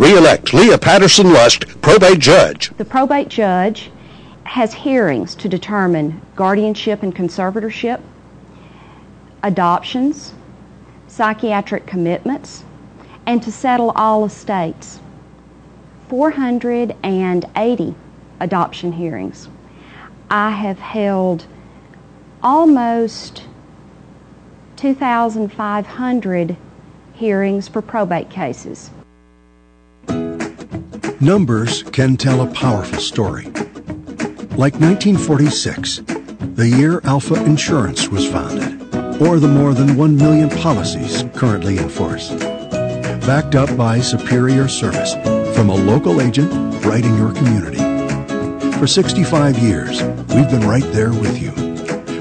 We elect Leah Patterson Lust, probate judge. The probate judge has hearings to determine guardianship and conservatorship, adoptions, psychiatric commitments, and to settle all estates. 480 adoption hearings. I have held almost 2,500 hearings for probate cases. Numbers can tell a powerful story. Like 1946, the year Alpha Insurance was founded, or the more than 1 million policies currently in force. Backed up by superior service from a local agent right in your community. For 65 years, we've been right there with you.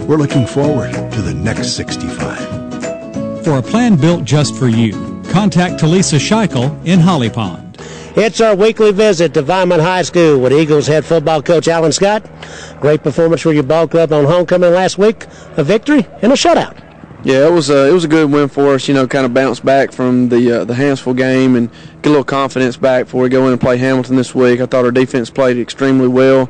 We're looking forward to the next 65. For a plan built just for you, contact Talisa Scheichel in Holly Pond. It's our weekly visit to Vineman High School with Eagles head football coach Alan Scott. Great performance for your ball club on homecoming last week. A victory and a shutout. Yeah, it was a good win for us. You know, kind of bounce back from the Hansville game and get a little confidence back before we go in and play Hamilton this week. I thought our defense played extremely well.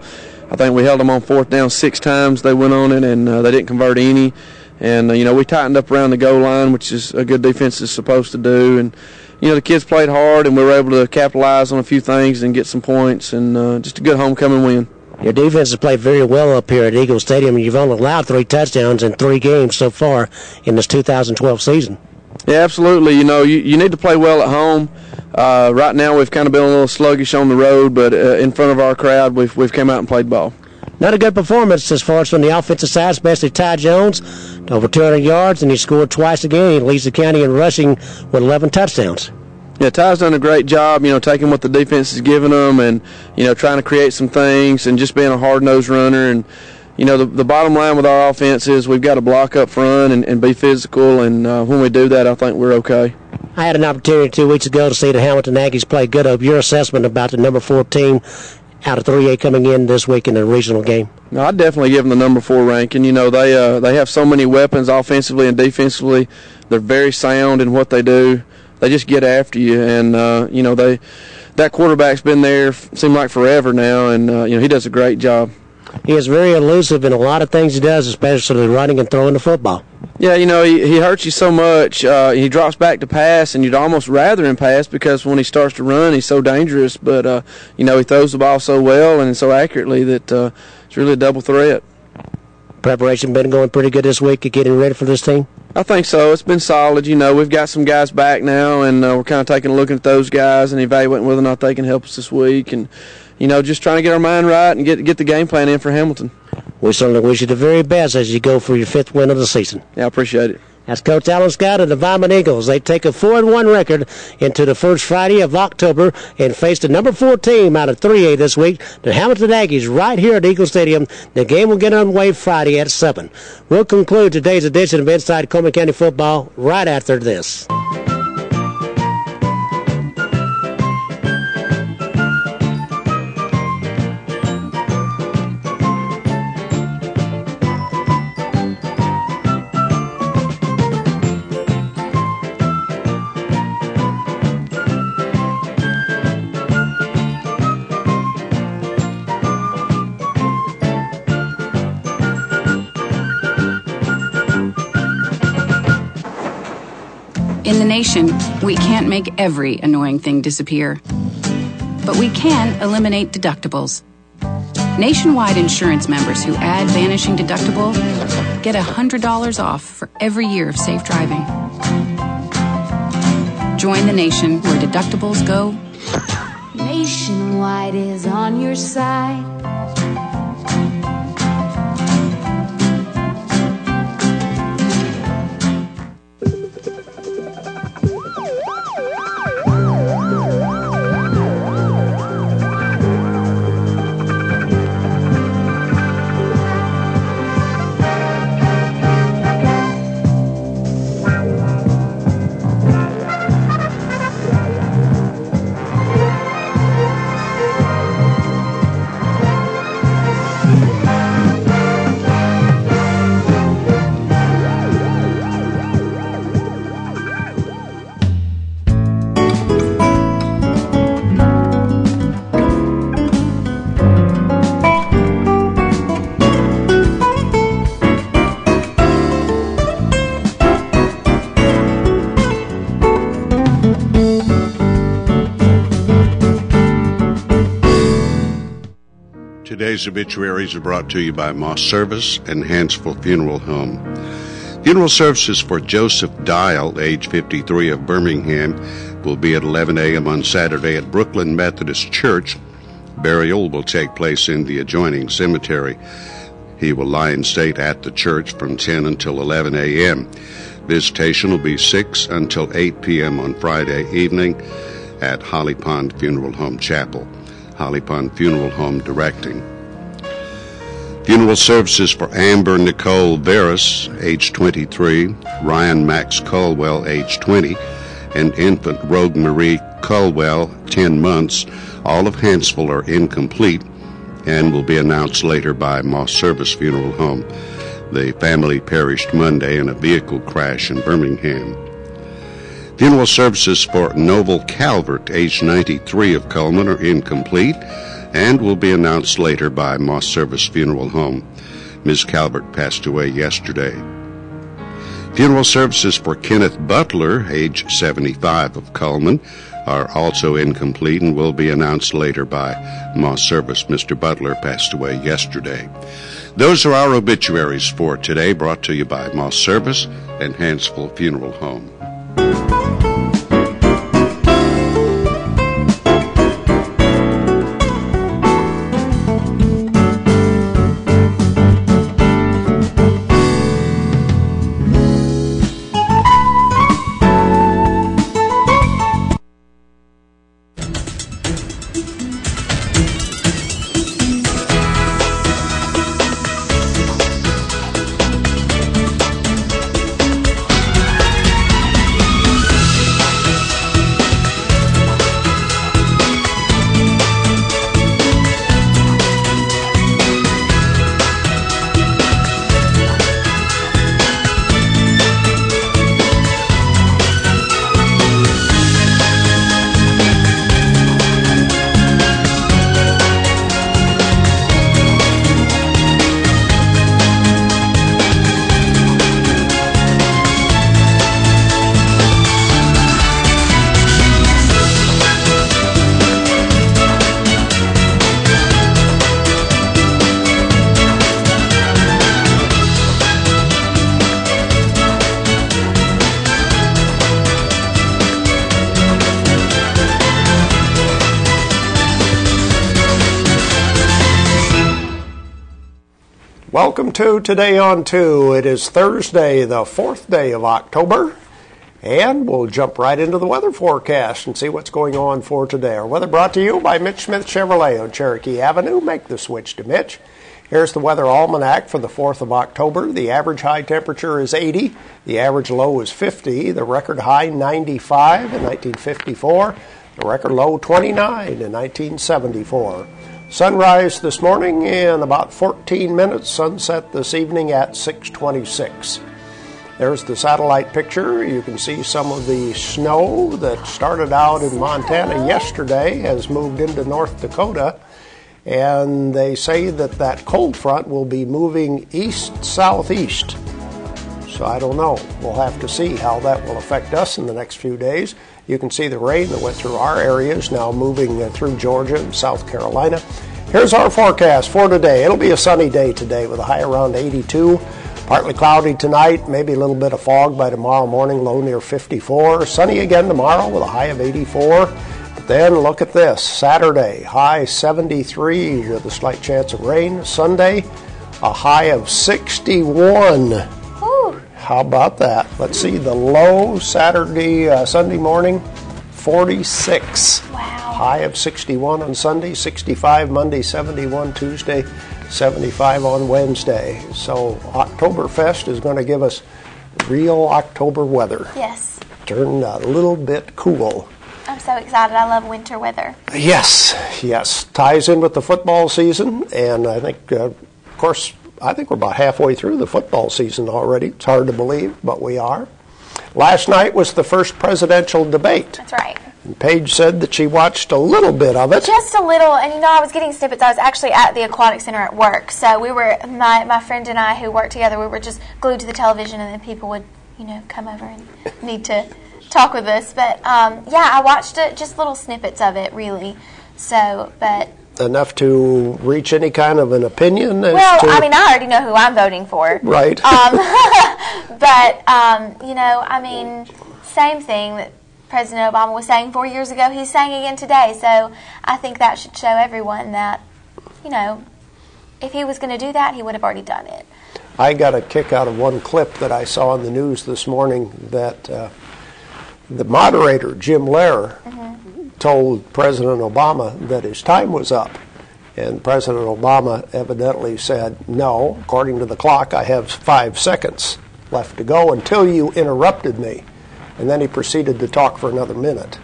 I think we held them on fourth down 6 times. They went on it and they didn't convert any. And you know, we tightened up around the goal line, which is a good defense is supposed to do. And you know, the kids played hard, and we were able to capitalize on a few things and get some points, and just a good homecoming win. Your defense has played very well up here at Eagle Stadium. You've only allowed 3 touchdowns in 3 games so far in this 2012 season. Yeah, absolutely. You know, you need to play well at home. Right now we've kind of been a little sluggish on the road, but in front of our crowd we've come out and played ball. Not a good performance as far as from the offensive side, especially Ty Jones, over 200 yards, and he scored twice again. He leads the county in rushing with 11 touchdowns. Yeah, Ty's done a great job, you know, taking what the defense is giving them and, you know, trying to create some things and just being a hard-nosed runner. And, you know, the bottom line with our offense is we've got to block up front and be physical, and when we do that, I think we're okay. I had an opportunity 2 weeks ago to see the Hamilton Aggies play good. Of your assessment about the number 4 team out of 3A coming in this week in the regional game? No, I'd definitely give them the number 4 ranking. You know, they have so many weapons offensively and defensively. They're very sound in what they do. They just get after you, and you know, that quarterback's been there seemed like forever now, and you know, he does a great job. He is very elusive in a lot of things he does, especially running and throwing the football. Yeah, you know, he hurts you so much. He drops back to pass, and you'd almost rather him pass because when he starts to run, he's so dangerous. But you know, he throws the ball so well and so accurately that it's really a double threat. Preparation been going pretty good this week, getting ready for this team? I think so. It's been solid. You know, we've got some guys back now, and we're kind of taking a look at those guys and evaluating whether or not they can help us this week. And, you know, just trying to get our mind right and get the game plan in for Hamilton. We certainly wish you the very best as you go for your 5th win of the season. Yeah, I appreciate it. That's Coach Alan Scott of the Vineman Eagles. They take a 4-1 record into the first Friday of October and face the number 4 team out of 3A this week, the Hamilton Aggies, right here at Eagle Stadium. The game will get underway Friday at 7. We'll conclude today's edition of Inside Coleman County Football right after this. In the nation, we can't make every annoying thing disappear, but we can eliminate deductibles. Nationwide insurance members who add vanishing deductible get $100 off for every year of safe driving. Join the nation where deductibles go. Nationwide is on your side. Today's obituaries are brought to you by Moss Service and Hansville Funeral Home. Funeral services for Joseph Dial, age 53, of Birmingham, will be at 11 a.m. on Saturday at Brooklyn Methodist Church. Burial will take place in the adjoining cemetery. He will lie in state at the church from 10 until 11 a.m. Visitation will be 6 until 8 p.m. on Friday evening at Holly Pond Funeral Home Chapel. Holly Pond Funeral Home directing. Funeral services for Amber Nicole Veras, age 23, Ryan Max Colwell, age 20, and infant Rogue Marie Colwell, 10 months. All of Hansville are incomplete and will be announced later by Moss Service Funeral Home. The family perished Monday in a vehicle crash in Birmingham. Funeral services for Noble Calvert, age 93, of Coleman, are incomplete and will be announced later by Moss Service Funeral Home. Ms. Calvert passed away yesterday. Funeral services for Kenneth Butler, age 75, of Coleman, are also incomplete and will be announced later by Moss Service. Mr. Butler passed away yesterday. Those are our obituaries for today, brought to you by Moss Service and Hansville Funeral Home. Welcome to Today on 2. It is Thursday, the 4th day of October, and we'll jump right into the weather forecast and see what's going on for today. Our weather brought to you by Mitch Smith Chevrolet on Cherokee Avenue. Make the switch to Mitch. Here's the weather almanac for the 4th of October. The average high temperature is 80. The average low is 50. The record high 95 in 1954. The record low 29 in 1974. Sunrise this morning in about 14 minutes. Sunset this evening at 6:26. There's the satellite picture. You can see some of the snow that started out in Montana yesterday has moved into North Dakota. And they say that that cold front will be moving east-southeast. So I don't know. We'll have to see how that will affect us in the next few days. You can see the rain that went through our areas now moving through Georgia and South Carolina. Here's our forecast for today. It'll be a sunny day today with a high around 82. Partly cloudy tonight, maybe a little bit of fog by tomorrow morning, low near 54. Sunny again tomorrow with a high of 84. But then look at this. Saturday, high 73 with a slight chance of rain. Sunday, a high of 61. Ooh. How about that? Let's see the low Sunday morning, 46. Wow. High of 61 on Sunday, 65 Monday, 71 Tuesday, 75 on Wednesday. So Oktoberfest is going to give us real October weather. Yes. Turn a little bit cool. I'm so excited. I love winter weather. Yes. Ties in with the football season, and I think, of course, I think we're about halfway through the football season already. It's hard to believe, but we are. Last night was the first presidential debate. That's right. And Paige said that she watched a little bit of it. Just a little, and I was getting snippets. I was actually at the aquatic center at work, so we were, my friend and I who worked together, we were just glued to the television, and then people would, come over and need to talk with us. But I watched it, just little snippets of it, really. So, but enough to reach any kind of an opinion? Well, I mean, I already know who I'm voting for. Right. But, I mean, same thing that President Obama was saying 4 years ago, he's saying again today. So I think that should show everyone that, if he was going to do that, he would have already done it. I got a kick out of one clip that I saw in the news this morning that the moderator, Jim Lehrer, told President Obama that his time was up. And President Obama evidently said, no, according to the clock, I have 5 seconds left to go until you interrupted me. And then he proceeded to talk for another minute.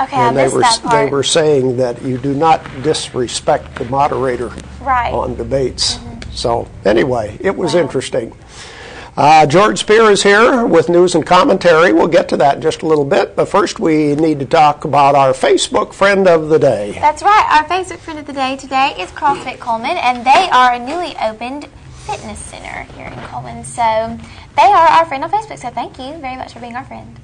Okay, and I missed that part. They were saying that you do not disrespect the moderator on debates. So anyway, it was interesting. George Spear is here with news and commentary. We'll get to that in just a little bit. But first, we need to talk about our Facebook friend of the day. That's right. Our Facebook friend of the day today is CrossFit Coleman, and they are a newly opened fitness center here in Coleman. So they are our friend on Facebook. So thank you very much for being our friend.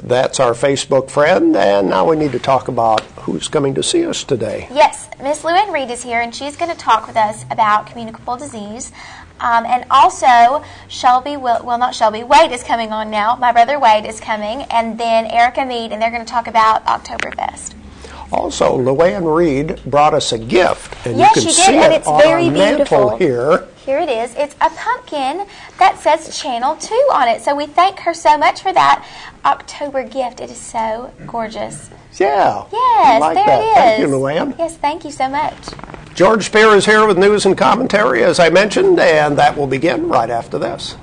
That's our Facebook friend, and now we need to talk about who's coming to see us today. Yes, Miss Luanne Reid is here, and she's going to talk with us about communicable disease. And also, Waid is coming on now. My brother Waid is coming, and then Erika Meade, and they're going to talk about Oktoberfest. Also, Luanne Reid brought us a gift, and yes, you can she did, see and it it's on very our mantle beautiful. here. Here it is. It's a pumpkin that says Channel 2 on it. So we thank her so much for that October gift. It is so gorgeous. Yeah. Yes, like there that. it is. Thank you, Luanne. Yes, thank you so much. George Spear is here with news and commentary, as I mentioned, and that will begin right after this.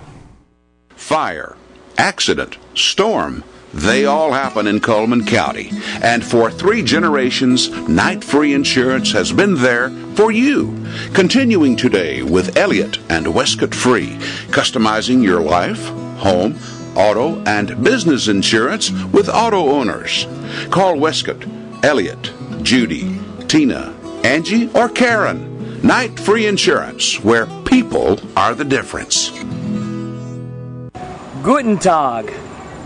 Fire, accident, storm, they all happen in Cullman County. And for 3 generations, Night Free Insurance has been there for you. Continuing today with Elliott and Westcott Free, customizing your life, home, auto, and business insurance with auto owners. Call Westcott, Elliott, Judy, Tina, Angie, or Karen. Night Free Insurance, where people are the difference. Guten Tag.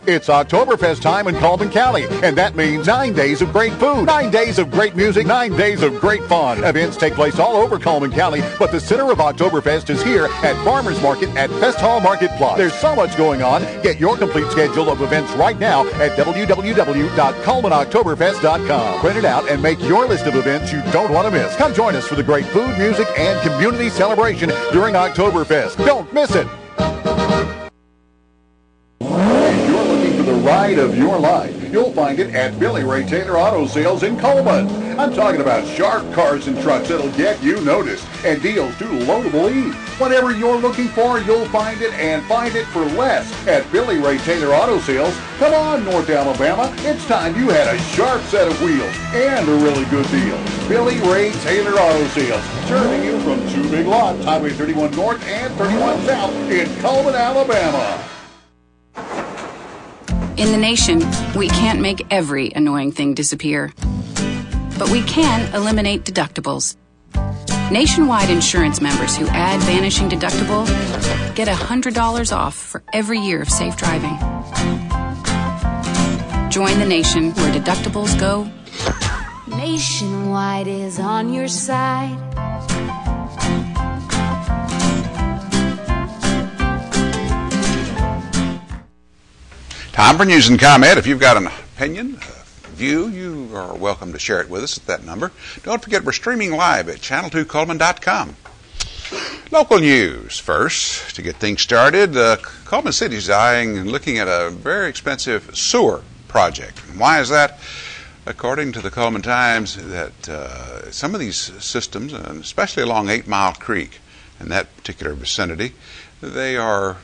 It's Oktoberfest time in Cullman County, and that means 9 days of great food, 9 days of great music, 9 days of great fun. Events take place all over Cullman County, but the center of Oktoberfest is here at Farmers Market at Fest Hall Market Plus. There's so much going on. Get your complete schedule of events right now at www.cullmanoktoberfest.com. Print it out and make your list of events you don't want to miss. Come join us for the great food, music, and community celebration during Oktoberfest. Don't miss it. The ride of your life. You'll find it at Billy Ray Taylor Auto Sales in Coleman. I'm talking about sharp cars and trucks that'll get you noticed and deals too low to believe. Whatever you're looking for, you'll find it and find it for less at Billy Ray Taylor Auto Sales. Come on, North Alabama. It's time you had a sharp set of wheels and a really good deal. Billy Ray Taylor Auto Sales, serving you from 2 big lots, Highway 31 North and 31 South in Coleman, Alabama. In the nation, we can't make every annoying thing disappear, but we can eliminate deductibles. Nationwide insurance members who add vanishing deductible get $100 off for every year of safe driving. Join the nation where deductibles go. Nationwide is on your side. Time for news and comment. If you've got an opinion, a view, you are welcome to share it with us at that number. Don't forget, we're streaming live at channel2cullman.com. Local news first. To get things started, Cullman City is eyeing and looking at a very expensive sewer project. And why is that? According to the Cullman Times, that some of these systems, especially along 8 Mile Creek in that particular vicinity, they are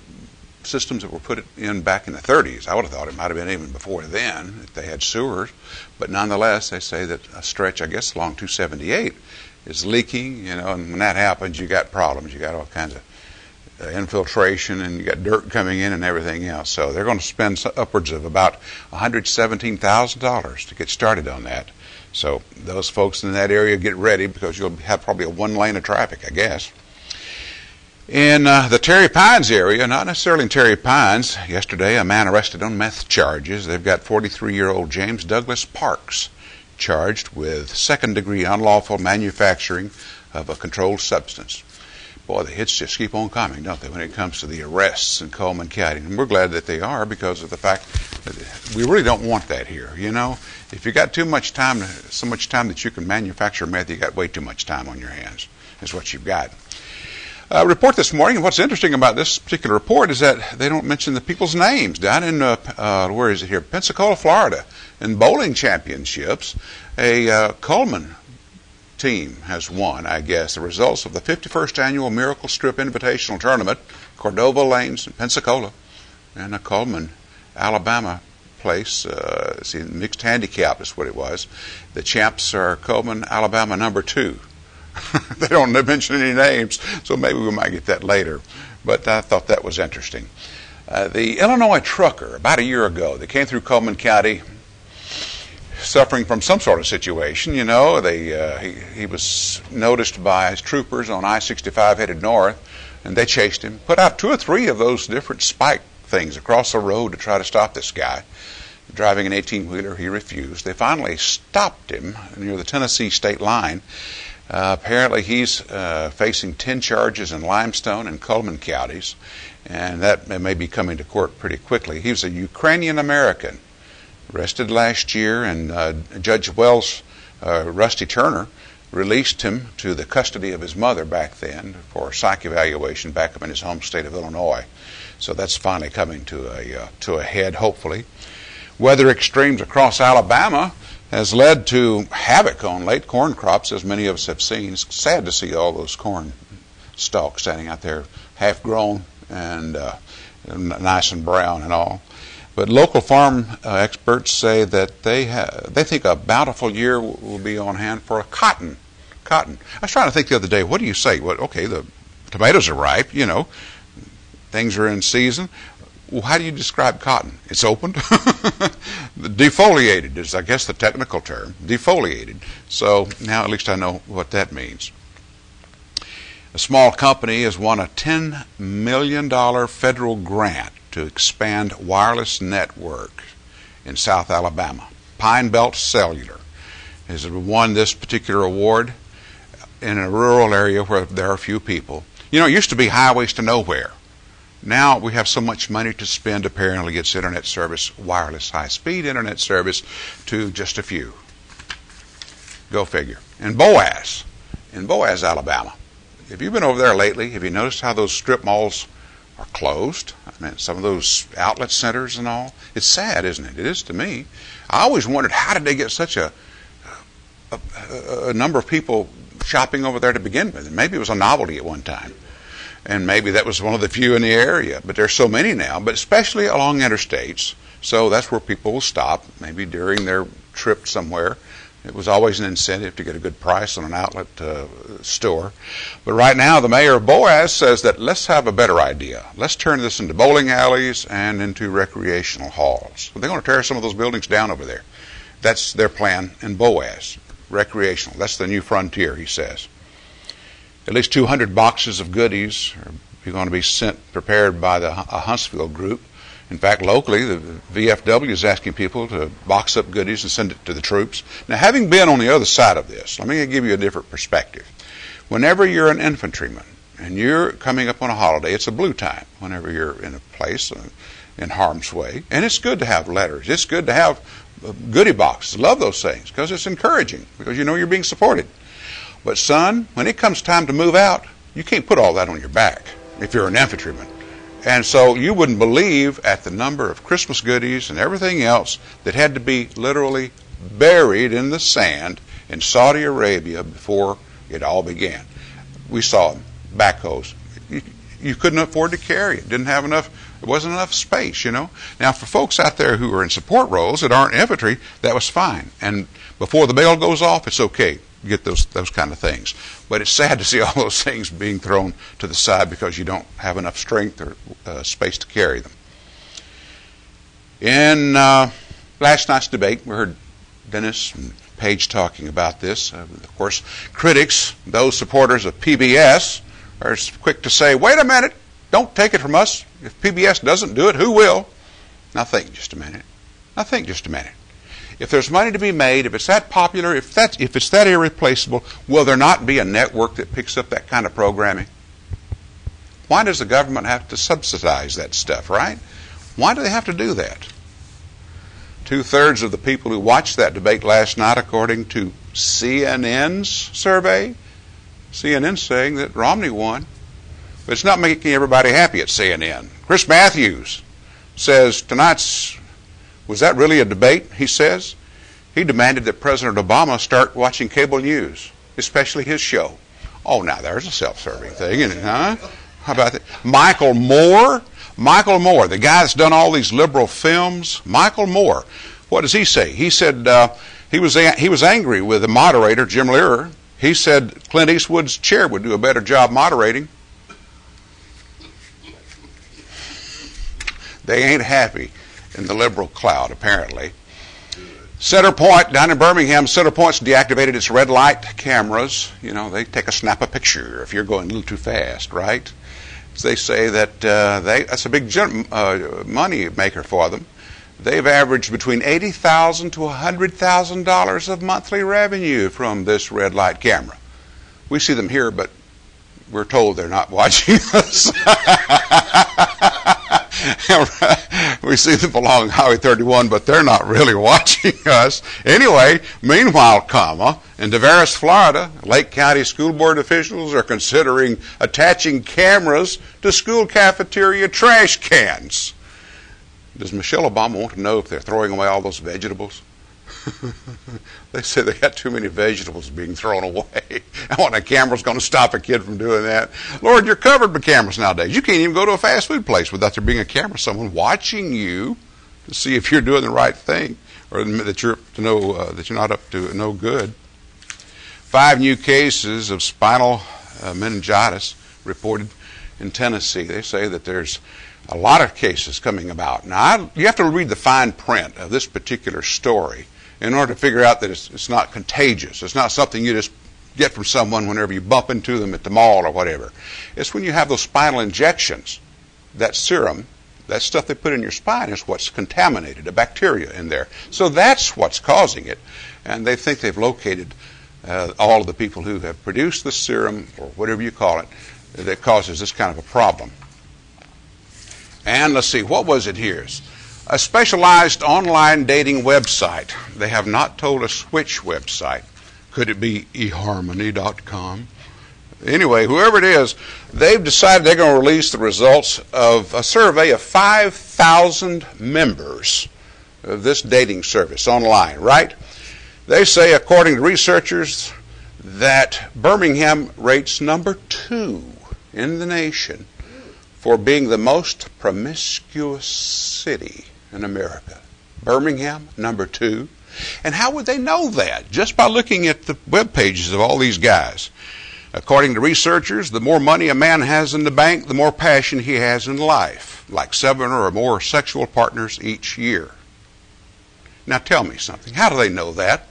systems that were put in back in the 30s. I would have thought it might have been even before then if they had sewers. But nonetheless, they say that a stretch, I guess, along 278 is leaking, and when that happens, you got problems. You got all kinds of infiltration, and you got dirt coming in and everything else. So they're going to spend upwards of about $117,000 to get started on that. So those folks in that area, get ready, because you'll have probably a 1 lane of traffic, I guess. In the Terry Pines area, not necessarily in Terry Pines, yesterday a man arrested on meth charges. They've got 43-year-old James Douglas Parks charged with second-degree unlawful manufacturing of a controlled substance. Boy, the hits just keep on coming, don't they, when it comes to the arrests in Coleman County. And we're glad that they are because of the fact that we really don't want that here. You know, if you got too much time, so much time that you can manufacture meth, you got way too much time on your hands, is what you've got. Report this morning, and what's interesting about this particular report is that they don't mention the people's names. Down in, where is it here, Pensacola, Florida, in bowling championships, a Coleman team has won, I guess, the results of the 51st Annual Miracle Strip Invitational Tournament, Cordova Lanes in Pensacola, and a Coleman, Alabama place. See, mixed handicap is what it was. The champs are Coleman, Alabama, number 2. They don't mention any names, so maybe we might get that later. But I thought that was interesting. The Illinois trucker, about a year ago, they came through Coleman County suffering from some sort of situation. You know, he was noticed by his troopers on I-65 headed north, and they chased him, put out 2 or 3 of those different spike things across the road to try to stop this guy. Driving an 18-wheeler, he refused. They finally stopped him near the Tennessee state line. Apparently he's facing 10 charges in Limestone and Coleman counties, and that may be coming to court pretty quickly. He was a Ukrainian-American, arrested last year, and Judge Wells, Rusty Turner, released him to the custody of his mother back then for psych evaluation back up in his home state of Illinois. So that's finally coming to a head, hopefully. Weather extremes across Alabama has led to havoc on late corn crops, as many of us have seen. It's sad to see all those corn stalks standing out there, half grown and nice and brown and all. But local farm experts say that they think a bountiful year will be on hand for cotton. I was trying to think the other day, what do you say? Well, okay, the tomatoes are ripe, you know, things are in season. Well, how do you describe cotton? It's opened. Defoliated is, I guess, the technical term. Defoliated. So now at least I know what that means. A small company has won a $10 million federal grant to expand wireless network in South Alabama. Pine Belt Cellular has won this particular award in a rural area where there are few people. You know, it used to be highways to nowhere. Now we have so much money to spend, apparently it's internet service, wireless high-speed internet service to just a few. Go figure. In Boaz, Alabama. Have you been over there lately? Have you noticed how those strip malls are closed? I mean, some of those outlet centers and all. It's sad, isn't it? It is to me. I always wondered, how did they get such a number of people shopping over there to begin with? And maybe it was a novelty at one time. And maybe that was one of the few in the area. But there's so many now, but especially along interstates. So that's where people will stop, maybe during their trip somewhere. It was always an incentive to get a good price on an outlet store. But right now, the mayor of Boaz says that let's have a better idea. Let's turn this into bowling alleys and into recreational halls. They're going to tear some of those buildings down over there. That's their plan in Boaz. Recreational. That's the new frontier, he says. At least 200 boxes of goodies are going to be prepared by a Huntsville group. In fact, locally, the VFW is asking people to box up goodies and send it to the troops. Now, having been on the other side of this, let me give you a different perspective. Whenever you're an infantryman and you're coming up on a holiday, it's a blue time whenever you're in a place in harm's way. And it's good to have letters. It's good to have goodie boxes. Love those things because it's encouraging, because you know you're being supported. But son, when it comes time to move out, you can't put all that on your back if you're an infantryman. And so you wouldn't believe at the number of Christmas goodies and everything else that had to be literally buried in the sand in Saudi Arabia before it all began. We saw them, backhoes. You couldn't afford to carry it. Didn't have enough. There wasn't enough space, you know. Now, for folks out there who are in support roles that aren't infantry, that was fine. And before the bell goes off, it's okay. Get those kind of things. But it's sad to see all those things being thrown to the side because you don't have enough strength or space to carry them. In last night's debate, we heard Dennis and Paige talking about this. Of course, critics, those supporters of PBS, are quick to say, wait a minute, don't take it from us. If PBS doesn't do it, who will? Now think just a minute. If there's money to be made, if it's that popular, if it's that irreplaceable, will there not be a network that picks up that kind of programming? Why does the government have to subsidize that stuff, right? Why do they have to do that? 2/3 of the people who watched that debate last night, according to CNN's survey, CNN saying that Romney won. But it's not making everybody happy at CNN. Chris Matthews says was that really a debate, he says? He demanded that President Obama start watching cable news, especially his show. Oh, now there's a self-serving thing, isn't it, huh? How about that? Michael Moore, the guy that's done all these liberal films, Michael Moore, what does he say? He said he was angry with the moderator, Jim Lehrer. He said Clint Eastwood's chair would do a better job moderating. They ain't happy in the liberal cloud, apparently. Centerpoint, down in Birmingham, Centerpoint's deactivated its red light cameras. You know, they take a snap a picture if you're going a little too fast, right? So they say that that's a big money maker for them. They've averaged between $80,000 to $100,000 of monthly revenue from this red light camera. We see them here, but we're told they're not watching us. We see them along Highway 31, but they're not really watching us. Anyway, meanwhile, in Tavares, Florida, Lake County school board officials are considering attaching cameras to school cafeteria trash cans. Does Michelle Obama want to know if they're throwing away all those vegetables? They say they got too many vegetables being thrown away. I want a camera's going to stop a kid from doing that. Lord, you're covered with cameras nowadays. You can't even go to a fast food place without there being a camera, someone watching you to see if you're doing the right thing or that you're not up to no good. 5 new cases of spinal meningitis reported in Tennessee. They say that there's a lot of cases coming about. Now, you have to read the fine print of this particular story in order to figure out that it's not contagious. It's not something you just get from someone whenever you bump into them at the mall or whatever. It's when you have those spinal injections, that serum, that stuff they put in your spine is what's contaminated, a bacteria in there. So that's what's causing it. And they think they've located all of the people who have produced the serum, or whatever you call it, that causes this kind of a problem. And let's see, what was it here? A specialized online dating website. They have not told us which website. Could it be eharmony.com? Anyway, whoever it is, they've decided they're going to release the results of a survey of 5,000 members of this dating service online, right? They say, according to researchers, that Birmingham rates number 2 in the nation for being the most promiscuous city in America. Birmingham, number 2. And how would they know that? Just by looking at the web pages of all these guys. According to researchers, the more money a man has in the bank, the more passion he has in life, like 7 or more sexual partners each year. Now tell me something. How do they know that?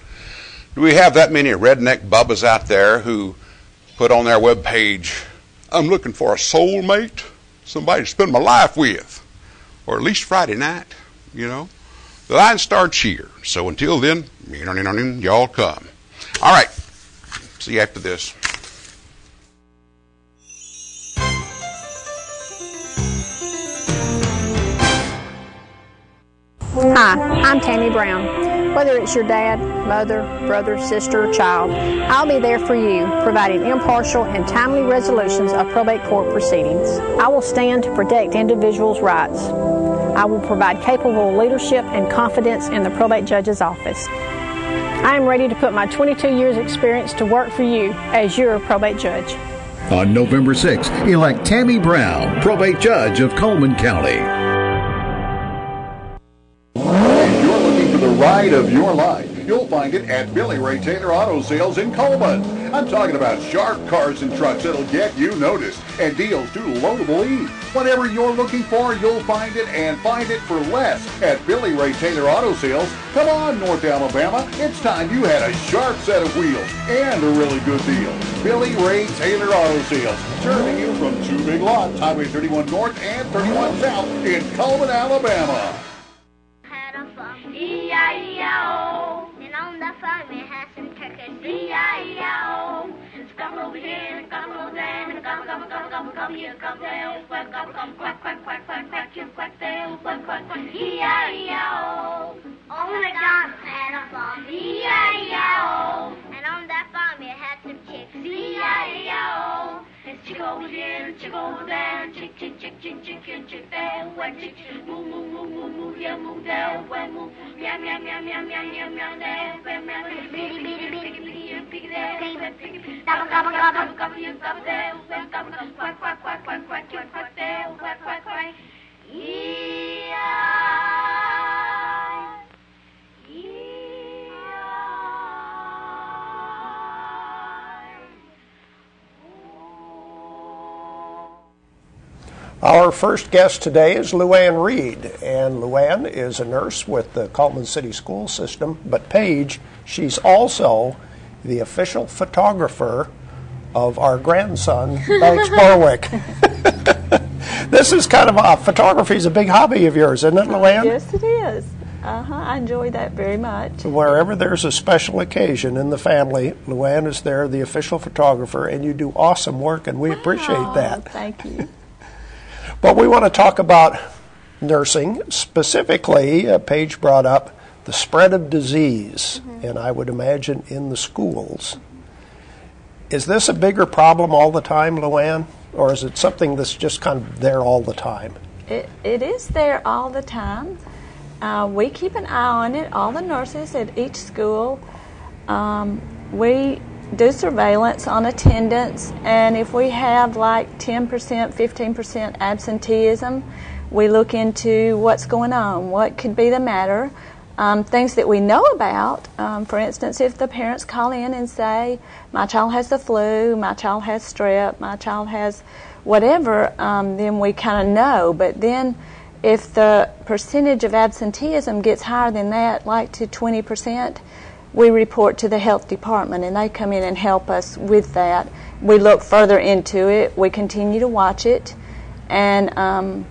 Do we have that many redneck bubbas out there who put on their web page, I'm looking for a soulmate, somebody to spend my life with, or at least Friday night, you know? The line starts here. So until then, y'all come. All right. See you after this. Hi, I'm Tammy Brown. Whether it's your dad, mother, brother, sister, or child, I'll be there for you, providing impartial and timely resolutions of probate court proceedings. I will stand to protect individuals' rights. I will provide capable leadership and confidence in the probate judge's office. I am ready to put my 22 years' experience to work for you as your probate judge. On November 6th, elect Tammy Brown, probate judge of Coleman County. The ride of your life. You'll find it at Billy Ray Taylor Auto Sales in Coleman. I'm talking about sharp cars and trucks that'll get you noticed and deals to loadable ease. Whatever you're looking for, you'll find it and find it for less at Billy Ray Taylor Auto Sales. Come on, North Alabama. It's time you had a sharp set of wheels and a really good deal. Billy Ray Taylor Auto Sales, serving you from 2 big lots, Highway 31 North and 31 South in Coleman, Alabama. E-I-E-I-O. gobble, gobble, here comes the old quack, gobble, gobble, quack, quack, quack, quack, quack, you quack, the old quack, quack, quack, E-I-E-I-O. Old MacDonald had a farm, E-I-E-I-O. and on that farm he had some chicks, E-I-E-I-O. It's chick over here, and chick over there, and chick, chick, chick, chick, chick, and chick there, where chick, moo, moo, moo, moo, moo, yeah, moo there, where moo, meow, meow, meow, meow, meow, meow, meow, there, where meow, bitty, bitty, bitty, bitty, piggy there, where piggy, gobble, gobble, gobble, gobble, you gobble there, where gobble, gobble, quack, quack, quack, quack, quack, you quack there, quack, quack, quack, E-I, Our first guest today is Luanne Reid, and Luanne is a nurse with the Cullman City School System, but Paige, she's also the official photographer of our grandson, Banks Borwick. This is kind of photography is a big hobby of yours, isn't it, Luanne? Yes, it is. I enjoy that very much. Wherever there's a special occasion in the family, Luanne is there, the official photographer, and you do awesome work, and we appreciate that. Thank you. But we want to talk about nursing. Specifically, Paige brought up the spread of disease, and I would imagine in the schools. Is this a bigger problem all the time, Luanne, or is it something that's just kind of there all the time? It is there all the time. We keep an eye on it, all the nurses at each school. We do surveillance on attendance, and if we have like 10%, 15% absenteeism, we look into what's going on, what could be the matter, things that we know about. For instance, if the parents call in and say, my child has the flu, my child has strep, my child has whatever, then we kind of know. But then if the percentage of absenteeism gets higher than that, like to 20%, we report to the health department, and they come in and help us with that. We look further into it. We continue to watch it, and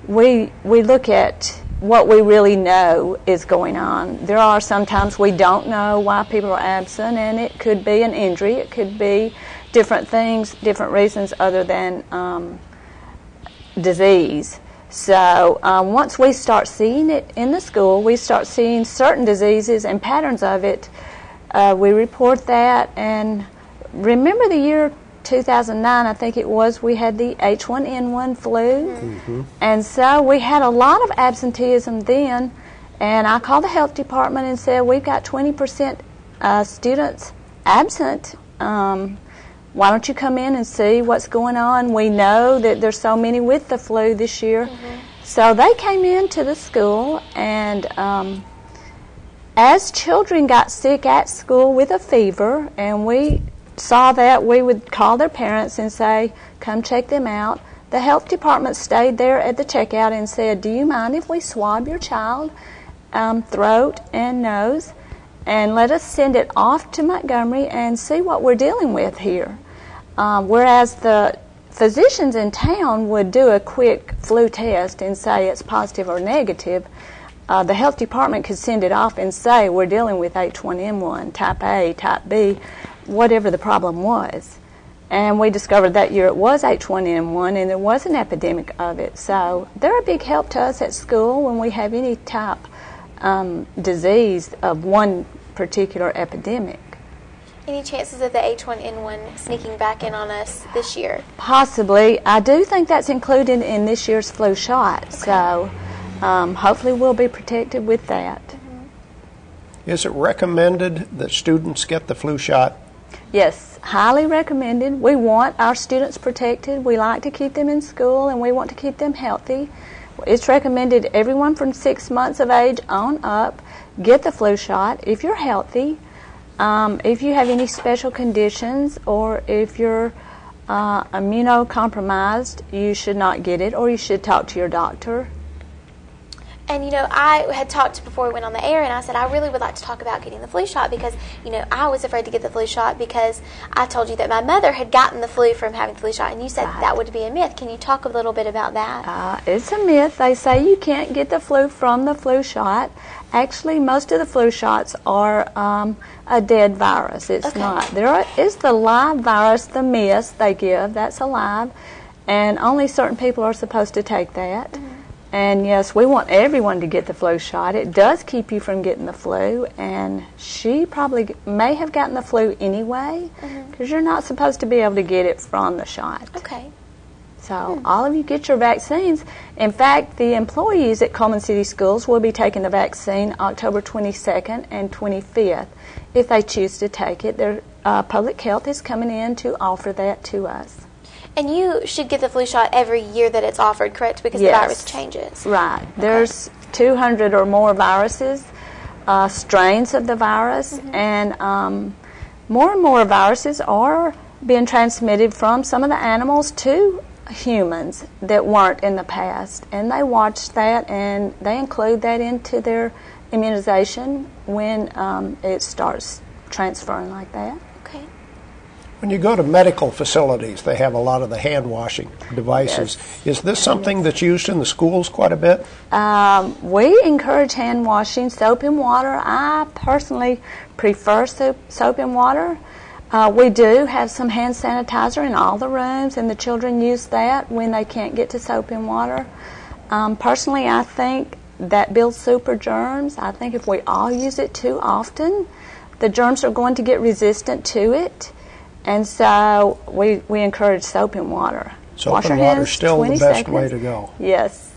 we look at what we really know is going on. There are sometimes we don't know why people are absent, and it could be an injury. It could be different things, different reasons other than disease. So once we start seeing it in the school, we start seeing certain diseases and patterns of it, we report that. And remember the year 2009, I think it was, we had the H1N1 flu. And so we had a lot of absenteeism then, and I called the health department and said, we've got 20% students absent. Why don't you come in and see what's going on? We know that there's so many with the flu this year. So they came into the school, and as children got sick at school with a fever, and we saw that, we would call their parents and say, come check them out. The health department stayed there at the checkout and said, do you mind if we swab your child, throat and nose, and let us send it off to Montgomery and see what we're dealing with here. Whereas the physicians in town would do a quick flu test and say it's positive or negative, the health department could send it off and say we're dealing with H1N1, type A, type B, whatever the problem was. And we discovered that year it was H1N1, and there was an epidemic of it. So they're a big help to us at school when we have any type disease of one particular epidemic. Any chances of the H1N1 sneaking back in on us this year? Possibly. I do think that's included in this year's flu shot. Okay. So hopefully we'll be protected with that. Is it recommended that students get the flu shot? Yes, highly recommended. We want our students protected. We like to keep them in school, and we want to keep them healthy. It's recommended everyone from 6 months of age on up get the flu shot if you're healthy. If you have any special conditions, or if you're immunocompromised, you should not get it, or you should talk to your doctor. And, I had talked before we went on the air, and I said I really would like to talk about getting the flu shot because, I was afraid to get the flu shot because I told you that my mother had gotten the flu from having the flu shot, and you said that would be a myth. Can you talk a little bit about that? It's a myth. They say you can't get the flu from the flu shot. Actually, most of the flu shots are a dead virus. It's not. There is the live virus, the mist they give. That's alive. and only certain people are supposed to take that. And yes, we want everyone to get the flu shot. It does keep you from getting the flu, and she probably may have gotten the flu anyway, because you're not supposed to be able to get it from the shot. Okay. So all of you get your vaccines. In fact, the employees at Coleman City Schools will be taking the vaccine October 22nd and 25th if they choose to take it. Their public health is coming in to offer that to us. And you should get the flu shot every year that it's offered, correct? Because the virus changes. Right. There's 200 or more viruses, strains of the virus, and more and more viruses are being transmitted from some of the animals to humans that weren't in the past. And they watch that, and they include that into their immunization when it starts transferring like that. When you go to medical facilities, they have a lot of the hand washing devices. Yes. Is this something that's used in the schools quite a bit? We encourage hand washing, soap and water. I personally prefer soap and water. We do have some hand sanitizer in all the rooms, and the children use that when they can't get to soap and water. Personally, I think that builds super germs. I think if we all use it too often, the germs are going to get resistant to it. And so we encourage soap and water. Soap and water is still the best way to go. Yes.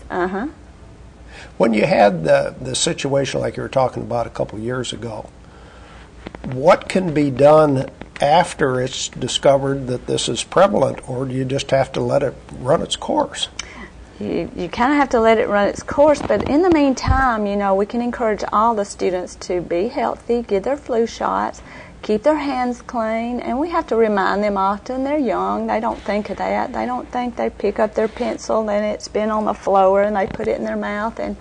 When you had the situation like you were talking about a couple years ago, what can be done after it's discovered that this is prevalent, or do you just have to let it run its course? You kind of have to let it run its course, but in the meantime, we can encourage all the students to be healthy, get their flu shots, keep their hands clean, and we have to remind them often. They're young. They don't think of that. They don't think they pick up their pencil and it's been on the floor and they put it in their mouth, and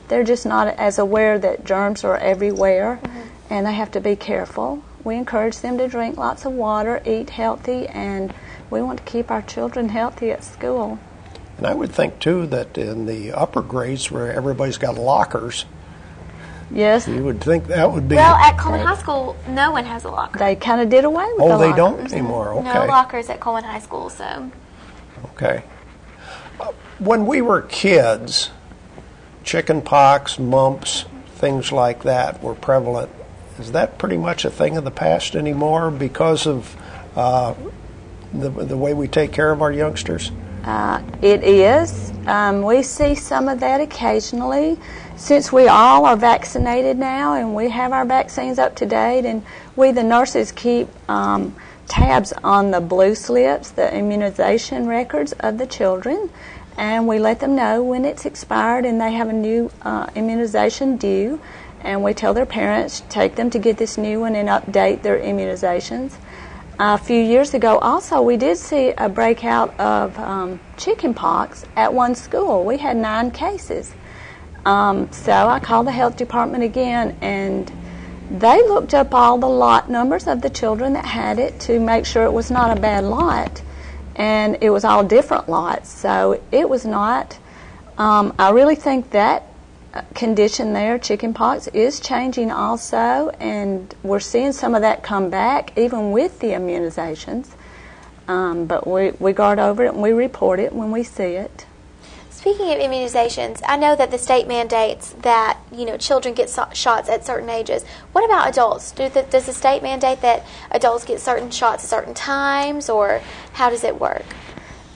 they're just not as aware that germs are everywhere, and they have to be careful. We encourage them to drink lots of water, eat healthy, and we want to keep our children healthy at school. And I would think, too, that in the upper grades where everybody's got lockers, yes, you would think that would be... Well, at Coleman High School, no one has a locker. They kind of did away with the lockers. Oh, they don't anymore, okay. No lockers at Coleman High School, so... Okay. When we were kids, chicken pox, mumps, things like that were prevalent. Is that pretty much a thing of the past anymore because of the way we take care of our youngsters? It is. We see some of that occasionally. Since we all are vaccinated now and we have our vaccines up to date, and we, the nurses, keep tabs on the blue slips, the immunization records of the children, and we let them know when it's expired and they have a new immunization due, and we tell their parents, take them to get this new one and update their immunizations. A few years ago also, we did see a breakout of chicken pox at one school. We had 9 cases. So I called the health department again, and they looked up all the lot numbers of the children that had it to make sure it was not a bad lot, and it was all different lots, so it was not. I really think that condition there, chicken pox, is changing also, and we're seeing some of that come back even with the immunizations, but we guard over it and we report it when we see it. Speaking of immunizations, I know that the state mandates that children get shots at certain ages. What about adults? Does the state mandate that adults get certain shots at certain times, or how does it work?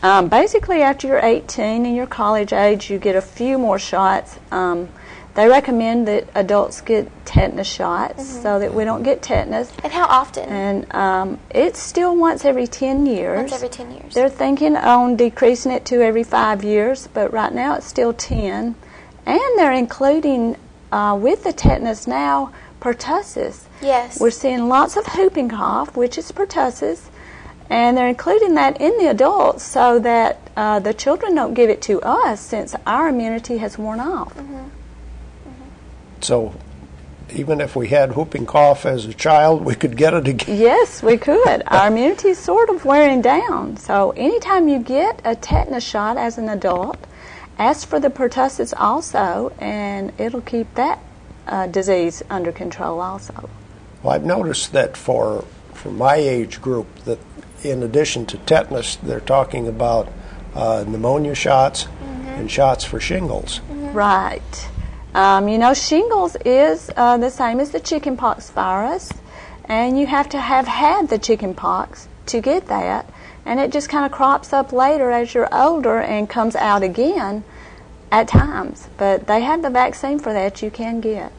Basically, after you're 18 and your college age, you get a few more shots. They recommend that adults get tetanus shots so that we don't get tetanus. And how often? And it's still once every 10 years. Once every 10 years. They're thinking on decreasing it to every 5 years, but right now it's still 10. And they're including, with the tetanus now, pertussis. Yes. We're seeing lots of whooping cough, which is pertussis, and they're including that in the adults so that the children don't give it to us since our immunity has worn off. So even if we had whooping cough as a child, we could get it again? Yes, we could. Our immunity is sort of wearing down. So anytime you get a tetanus shot as an adult, ask for the pertussis also, and it'll keep that disease under control also. Well, I've noticed that for my age group, that in addition to tetanus, they're talking about pneumonia shots and shots for shingles. Right. You know, shingles is the same as the chickenpox virus, and you have to have had the chickenpox to get that, and it just kind of crops up later as you're older and comes out again at times. But they have the vaccine for that you can get.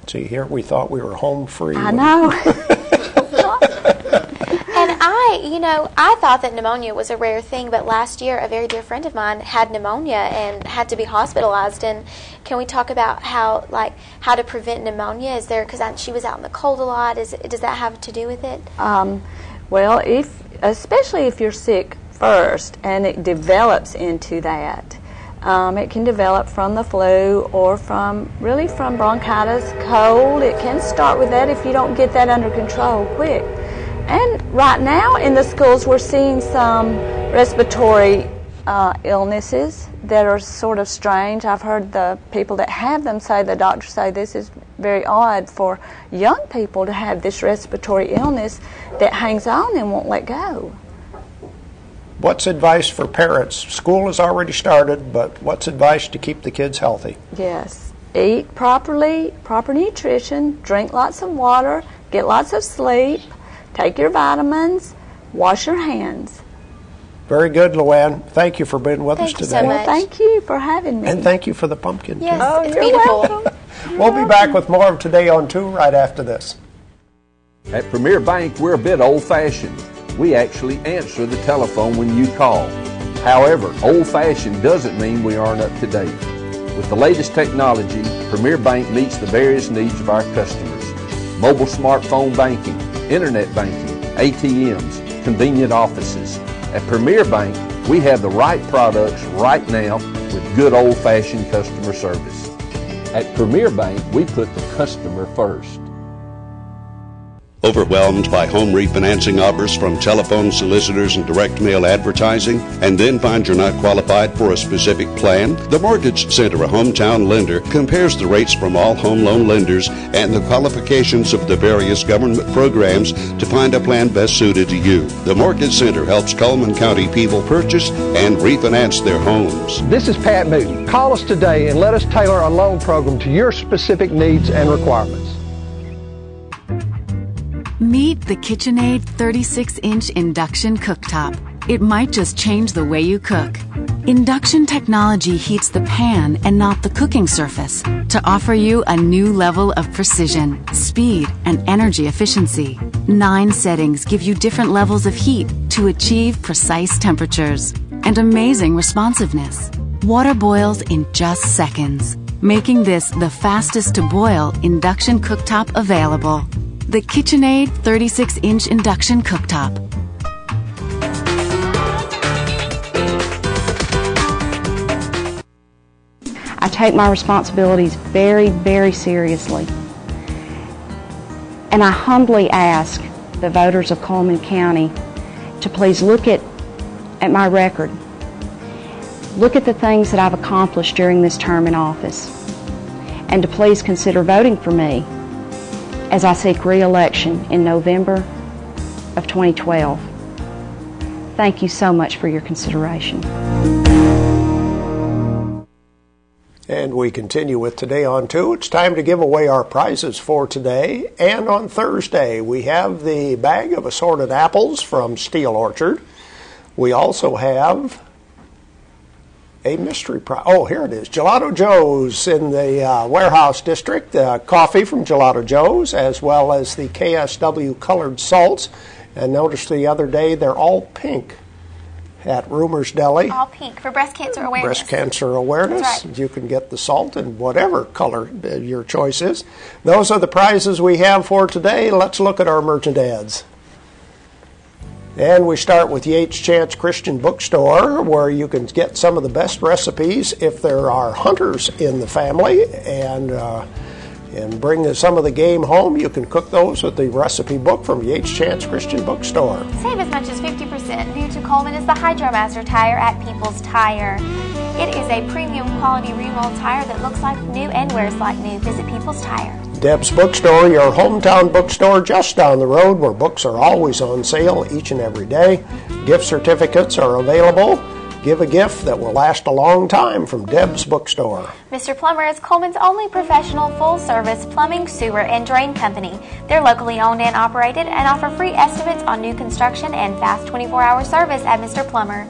See, here we thought we were home free. I know. And I thought that pneumonia was a rare thing, but last year a very dear friend of mine had pneumonia and had to be hospitalized. And can we talk about how to prevent pneumonia? Is there, because she was out in the cold a lot, does that have to do with it? Well, especially if you're sick first and it develops into that. It can develop from the flu or from bronchitis, cold. It can start with that if you don't get that under control quick. And right now in the schools we're seeing some respiratory illnesses that are sort of strange. I've heard the people that have them say, the doctors say, this is very odd for young people to have this respiratory illness that hangs on and won't let go. What's advice for parents? School has already started, but what's advice to keep the kids healthy? Yes. Eat properly, proper nutrition, drink lots of water, get lots of sleep, take your vitamins, wash your hands. Very good, Luanne. Thank you for being with us today. Thank you so much. Well, thank you for having me. And thank you for the pumpkin. Yes, too. it's beautiful. We'll be back with more of Today on 2 right after this. At Premier Bank, we're a bit old-fashioned. We actually answer the telephone when you call. However, old-fashioned doesn't mean we aren't up to date. With the latest technology, Premier Bank meets the various needs of our customers. Mobile smartphone banking, internet banking, ATMs, convenient offices. At Premier Bank, we have the right products right now with good old-fashioned customer service. At Premier Bank, we put the customer first. Overwhelmed by home refinancing offers from telephone solicitors and direct mail advertising, and then find you're not qualified for a specific plan? The Mortgage Center, a hometown lender, compares the rates from all home loan lenders and the qualifications of the various government programs to find a plan best suited to you. The Mortgage Center helps Cullman County people purchase and refinance their homes. This is Pat Meade. Call us today and let us tailor a loan program to your specific needs and requirements. Meet the KitchenAid 36-inch induction cooktop. It might just change the way you cook. Induction technology heats the pan and not the cooking surface to offer you a new level of precision, speed, and energy efficiency. 9 settings give you different levels of heat to achieve precise temperatures and amazing responsiveness. Water boils in just seconds, making this the fastest to boil induction cooktop available. The KitchenAid 36-inch induction cooktop. I take my responsibilities very, very seriously. And I humbly ask the voters of Cullman County to please look at my record. Look at the things that I've accomplished during this term in office. And to please consider voting for me as I seek re-election in November of 2012. Thank you so much for your consideration. And we continue with Today on 2. It's time to give away our prizes for today. And on Thursday, we have the bag of assorted apples from Steel Orchard. We also have a mystery prize. Oh, here it is. Gelato Joe's in the warehouse district. Coffee from Gelato Joe's, as well as the KSW colored salts. And notice the other day, they're all pink at Rumor's Deli. All pink for breast cancer awareness. Breast cancer awareness. That's right. You can get the salt in whatever color your choice is. Those are the prizes we have for today. Let's look at our merchant ads. And we start with Yates Chance Christian Bookstore, where you can get some of the best recipes if there are hunters in the family, and bring some of the game home. You can cook those with the recipe book from Yates Chance Christian Bookstore. Save as much as 50%. New to Coleman is the HydroMaster tire at People's Tire. It is a premium quality remold tire that looks like new and wears like new. Visit People's Tire. Deb's Bookstore, your hometown bookstore just down the road, where books are always on sale each and every day. Gift certificates are available Give a gift that will last a long time from Deb's Bookstore. Mr. Plumber is Coleman's only professional full-service plumbing, sewer, and drain company. They're locally owned and operated and offer free estimates on new construction and fast 24-hour service at Mr. Plumber.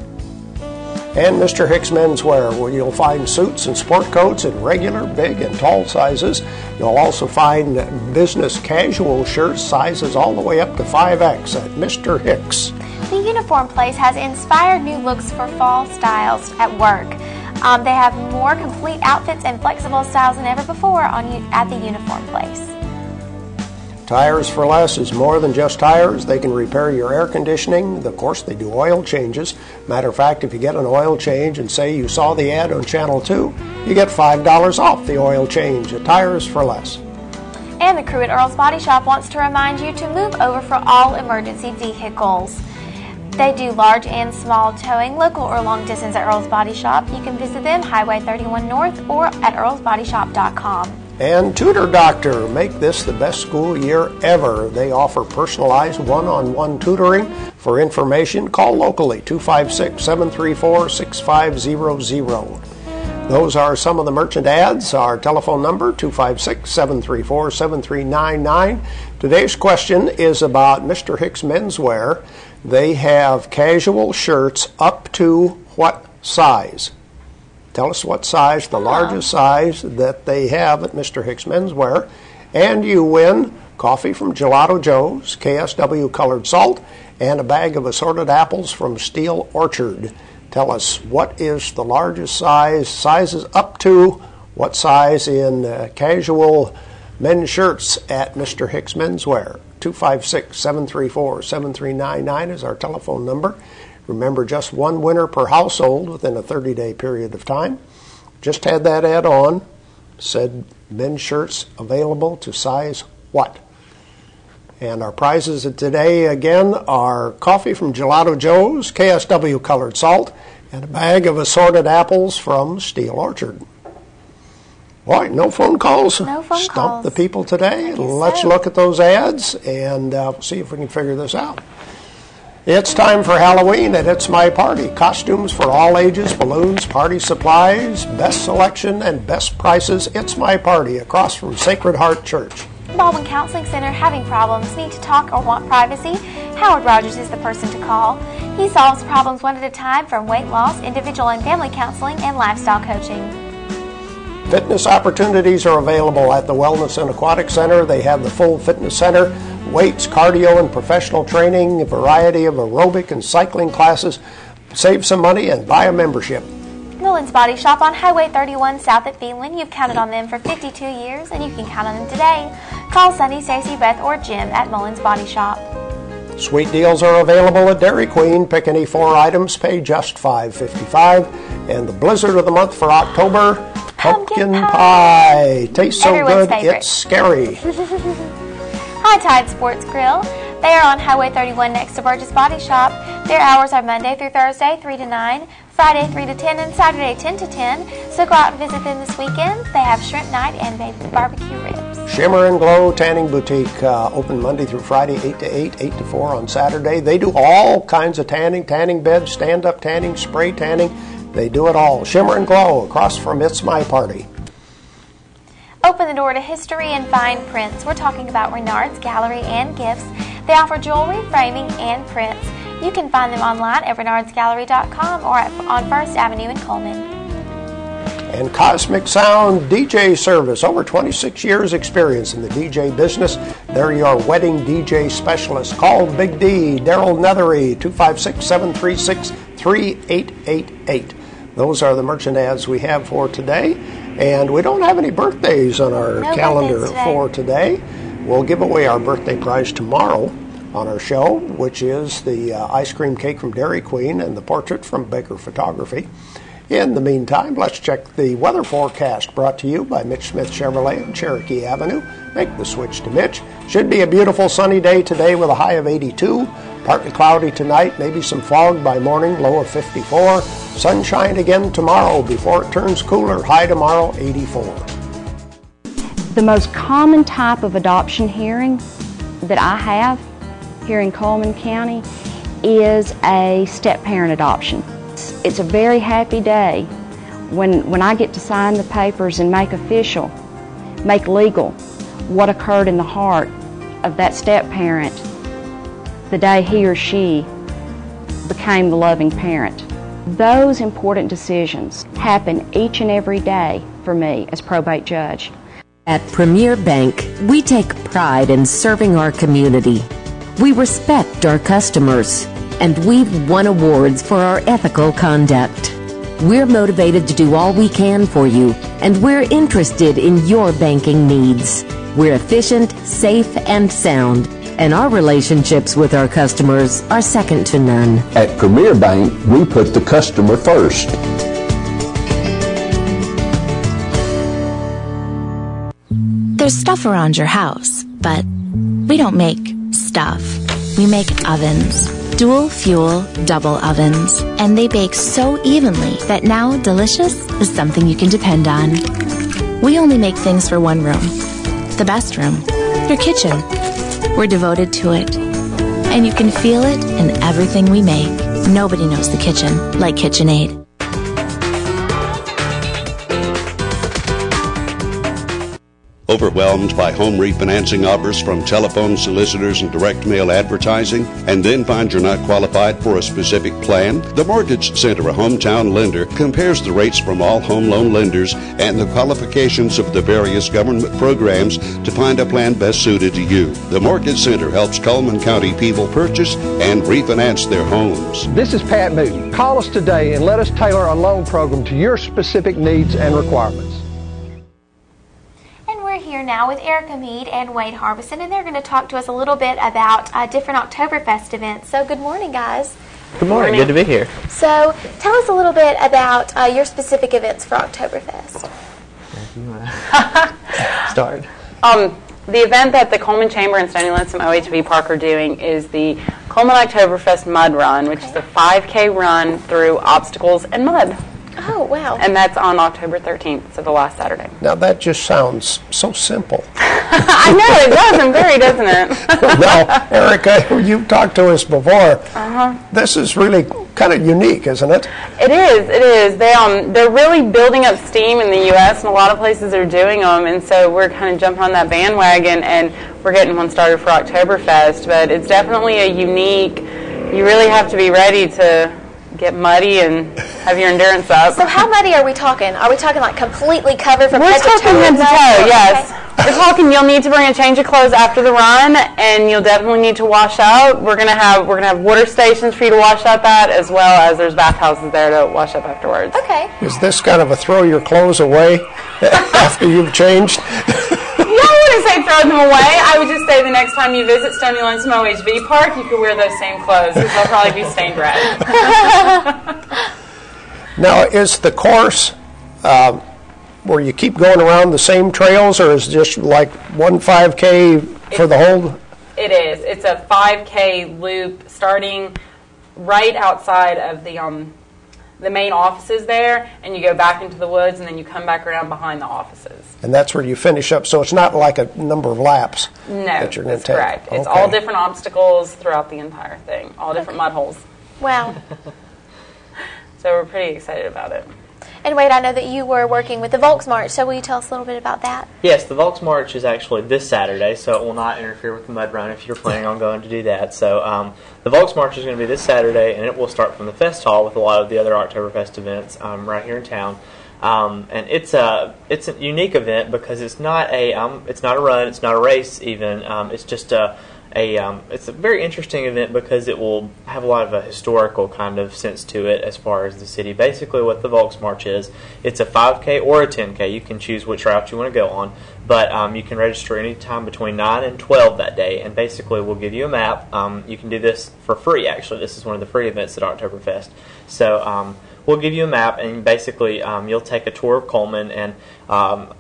And Mr. Hicks Menswear, where you'll find suits and sport coats in regular, big, and tall sizes. You'll also find business casual shirts sizes all the way up to 5X at Mr. Hicks. The Uniform Place has inspired new looks for fall styles at work. They have more complete outfits and flexible styles than ever before at the Uniform Place. Tires for Less is more than just tires. They can repair your air conditioning. Of course, they do oil changes. Matter of fact, if you get an oil change and say you saw the ad on Channel 2, you get $5 off the oil change at Tires for Less. And the crew at Earl's Body Shop wants to remind you to move over for all emergency vehicles. They do large and small towing, local or long distance at Earl's Body Shop. You can visit them Highway 31 North or at earlsbodyshop.com. And Tutor Doctor, make this the best school year ever. They offer personalized one-on-one tutoring. For information, call locally 256-734-6500. Those are some of the merchant ads. Our telephone number, 256-734-7399. Today's question is about Mr. Hicks Menswear. They have casual shirts up to what size? Tell us what size, the largest size that they have at Mr. Hicks Menswear. And you win coffee from Gelato Joe's, KSW colored salt, and a bag of assorted apples from Steel Orchard. Tell us what is the largest size, sizes up to what size in casual men's shirts at Mr. Hicks Menswear. 256-734-7399 is our telephone number. Remember, just one winner per household within a 30-day period of time. Just had that ad on. Said men's shirts available to size what? And our prizes today, again, are coffee from Gelato Joe's, KSW colored salt, and a bag of assorted apples from Steel Orchard. All right, no phone calls. No phone Stump calls. the people today. Let's look at those ads and see if we can figure this out. It's time for Halloween at It's My Party. Costumes for all ages, balloons, party supplies, best selection, and best prices. It's My Party across from Sacred Heart Church. Baldwin Counseling Center having problems, need to talk or want privacy? Howard Rogers is the person to call. He solves problems one at a time, from weight loss, individual and family counseling, and lifestyle coaching. Fitness opportunities are available at the Wellness and Aquatic Center. They have the full fitness center, weights, cardio, and professional training, a variety of aerobic and cycling classes. Save some money and buy a membership. Mullins Body Shop on Highway 31 south at Phelan. You've counted on them for 52 years, and you can count on them today. Call Sunny, Stacy, Beth, or Jim at Mullins Body Shop. Sweet deals are available at Dairy Queen. Pick any 4 items, pay just $5.55. And the blizzard of the month for October, pumpkin pie. Tastes so Everyone's good, favorite. it's scary. High Tide Sports Grill. They are on Highway 31 next to Burgess Body Shop. Their hours are Monday through Thursday, 3 to 9, Friday, 3 to 10, and Saturday, 10 to 10. So go out and visit them this weekend. They have shrimp night and barbecue ribs. Shimmer and Glow Tanning Boutique, open Monday through Friday, 8 to 8, 8 to 4 on Saturday. They do all kinds of tanning beds, stand-up tanning, spray tanning. They do it all. Shimmer and Glow across from It's My Party. Open the door to history and fine prints. We're talking about Renard's Gallery and Gifts. They offer jewelry, framing, and prints. You can find them online at renardsgallery.com or on 1st Avenue in Coleman. And Cosmic Sound DJ Service, over 26 years experience in the DJ business. They're your wedding DJ specialist. Call Big D, Daryl Nethery, 256-736-3888. Those are the merchant ads we have for today. And we don't have any birthdays on our calendar for today. We'll give away our birthday prize tomorrow on our show, which is the ice cream cake from Dairy Queen and the portrait from Baker Photography. In the meantime, let's check the weather forecast, brought to you by Mitch Smith Chevrolet on Cherokee Avenue. Make the switch to Mitch. Should be a beautiful sunny day today with a high of 82. Partly cloudy tonight, maybe some fog by morning, low of 54. Sunshine again tomorrow before it turns cooler, high tomorrow, 84. The most common type of adoption hearing that I have here in Coleman County is a step-parent adoption. It's a very happy day when I get to sign the papers and make official, make legal what occurred in the heart of that step-parent the day he or she became the loving parent. Those important decisions happen each and every day for me as probate judge. At Premier Bank, we take pride in serving our community. We respect our customers, and we've won awards for our ethical conduct. We're motivated to do all we can for you, and we're interested in your banking needs. We're efficient, safe, and sound, and our relationships with our customers are second to none. At Premier Bank, we put the customer first. There's stuff around your house, but we don't make stuff. We make ovens. Dual fuel, double ovens. And they bake so evenly that now delicious is something you can depend on. We only make things for one room. The best room. Your kitchen. We're devoted to it. And you can feel it in everything we make. Nobody knows the kitchen like KitchenAid. Overwhelmed by home refinancing offers from telephone solicitors and direct mail advertising, and then find you're not qualified for a specific plan? The Mortgage Center, a hometown lender, compares the rates from all home loan lenders and the qualifications of the various government programs to find a plan best suited to you. The Mortgage Center helps Cullman County people purchase and refinance their homes. This is Pat Meade. Call us today and let us tailor a loan program to your specific needs and requirements. Here now with Erika Meade and Waid Harbison, and they're going to talk to us a little bit about different Oktoberfest events. So good morning, guys. Good morning. Good to be here. So tell us a little bit about your specific events for Oktoberfest. Start. The event that the Coleman Chamber and Stony Lonesome OHV Park are doing is the Coleman Oktoberfest Mud Run, which is a 5K run through obstacles and mud. Oh, wow. And that's on October 13th, so the last Saturday. Now, that just sounds so simple. I know, it does and very, doesn't it? Now, Erika, you've talked to us before. This is really kind of unique, isn't it? It is, it is. They're really building up steam in the U.S., and a lot of places are doing them, and so we're kind of jumping on that bandwagon, and we're getting one started for Oktoberfest. But it's definitely a unique, you really have to be ready to get muddy and have your endurance up. So how muddy are we talking? Are we talking like completely covered from head to toe? We're talking head to toe, yes. Okay. We're talking you'll need to bring a change of clothes after the run, and you'll definitely need to wash up. We're gonna have water stations for you to wash up at, as well as there's bathhouses there to wash up afterwards. Okay. Is this kind of a throw your clothes away after you've changed? I wouldn't say throw them away. I would just say the next time you visit Stony Lonesome OHV Park, you could wear those same clothes because they'll probably be stained red. Now, is the course where you keep going around the same trails, or is it just like one 5K for the whole? It is. It's a 5K loop starting right outside of the main offices there, and you go back into the woods, and then you come back around behind the offices. And that's where you finish up, so it's not like a number of laps that you're going to take. Correct. It's all different obstacles throughout the entire thing, all different mud holes. Wow. So we're pretty excited about it. And Waid, I know that you were working with the Volksmarch, so will you tell us a little bit about that? Yes, the Volksmarch is actually this Saturday, so it will not interfere with the mud run if you're planning on going to do that. So the Volksmarch is going to be this Saturday, and it will start from the Fest Hall with a lot of the other Oktoberfest events right here in town. And it's a unique event because it's not a run, it's not a race even. It's just it's a very interesting event because it will have a lot of a historical kind of sense to it as far as the city. Basically what the Volksmarch is, it's a 5K or a 10K. You can choose which route you want to go on, but you can register any time between 9 and 12 that day, and basically we'll give you a map. You can do this for free, actually. This is one of the free events at Oktoberfest. So we'll give you a map, and basically you'll take a tour of Coleman, and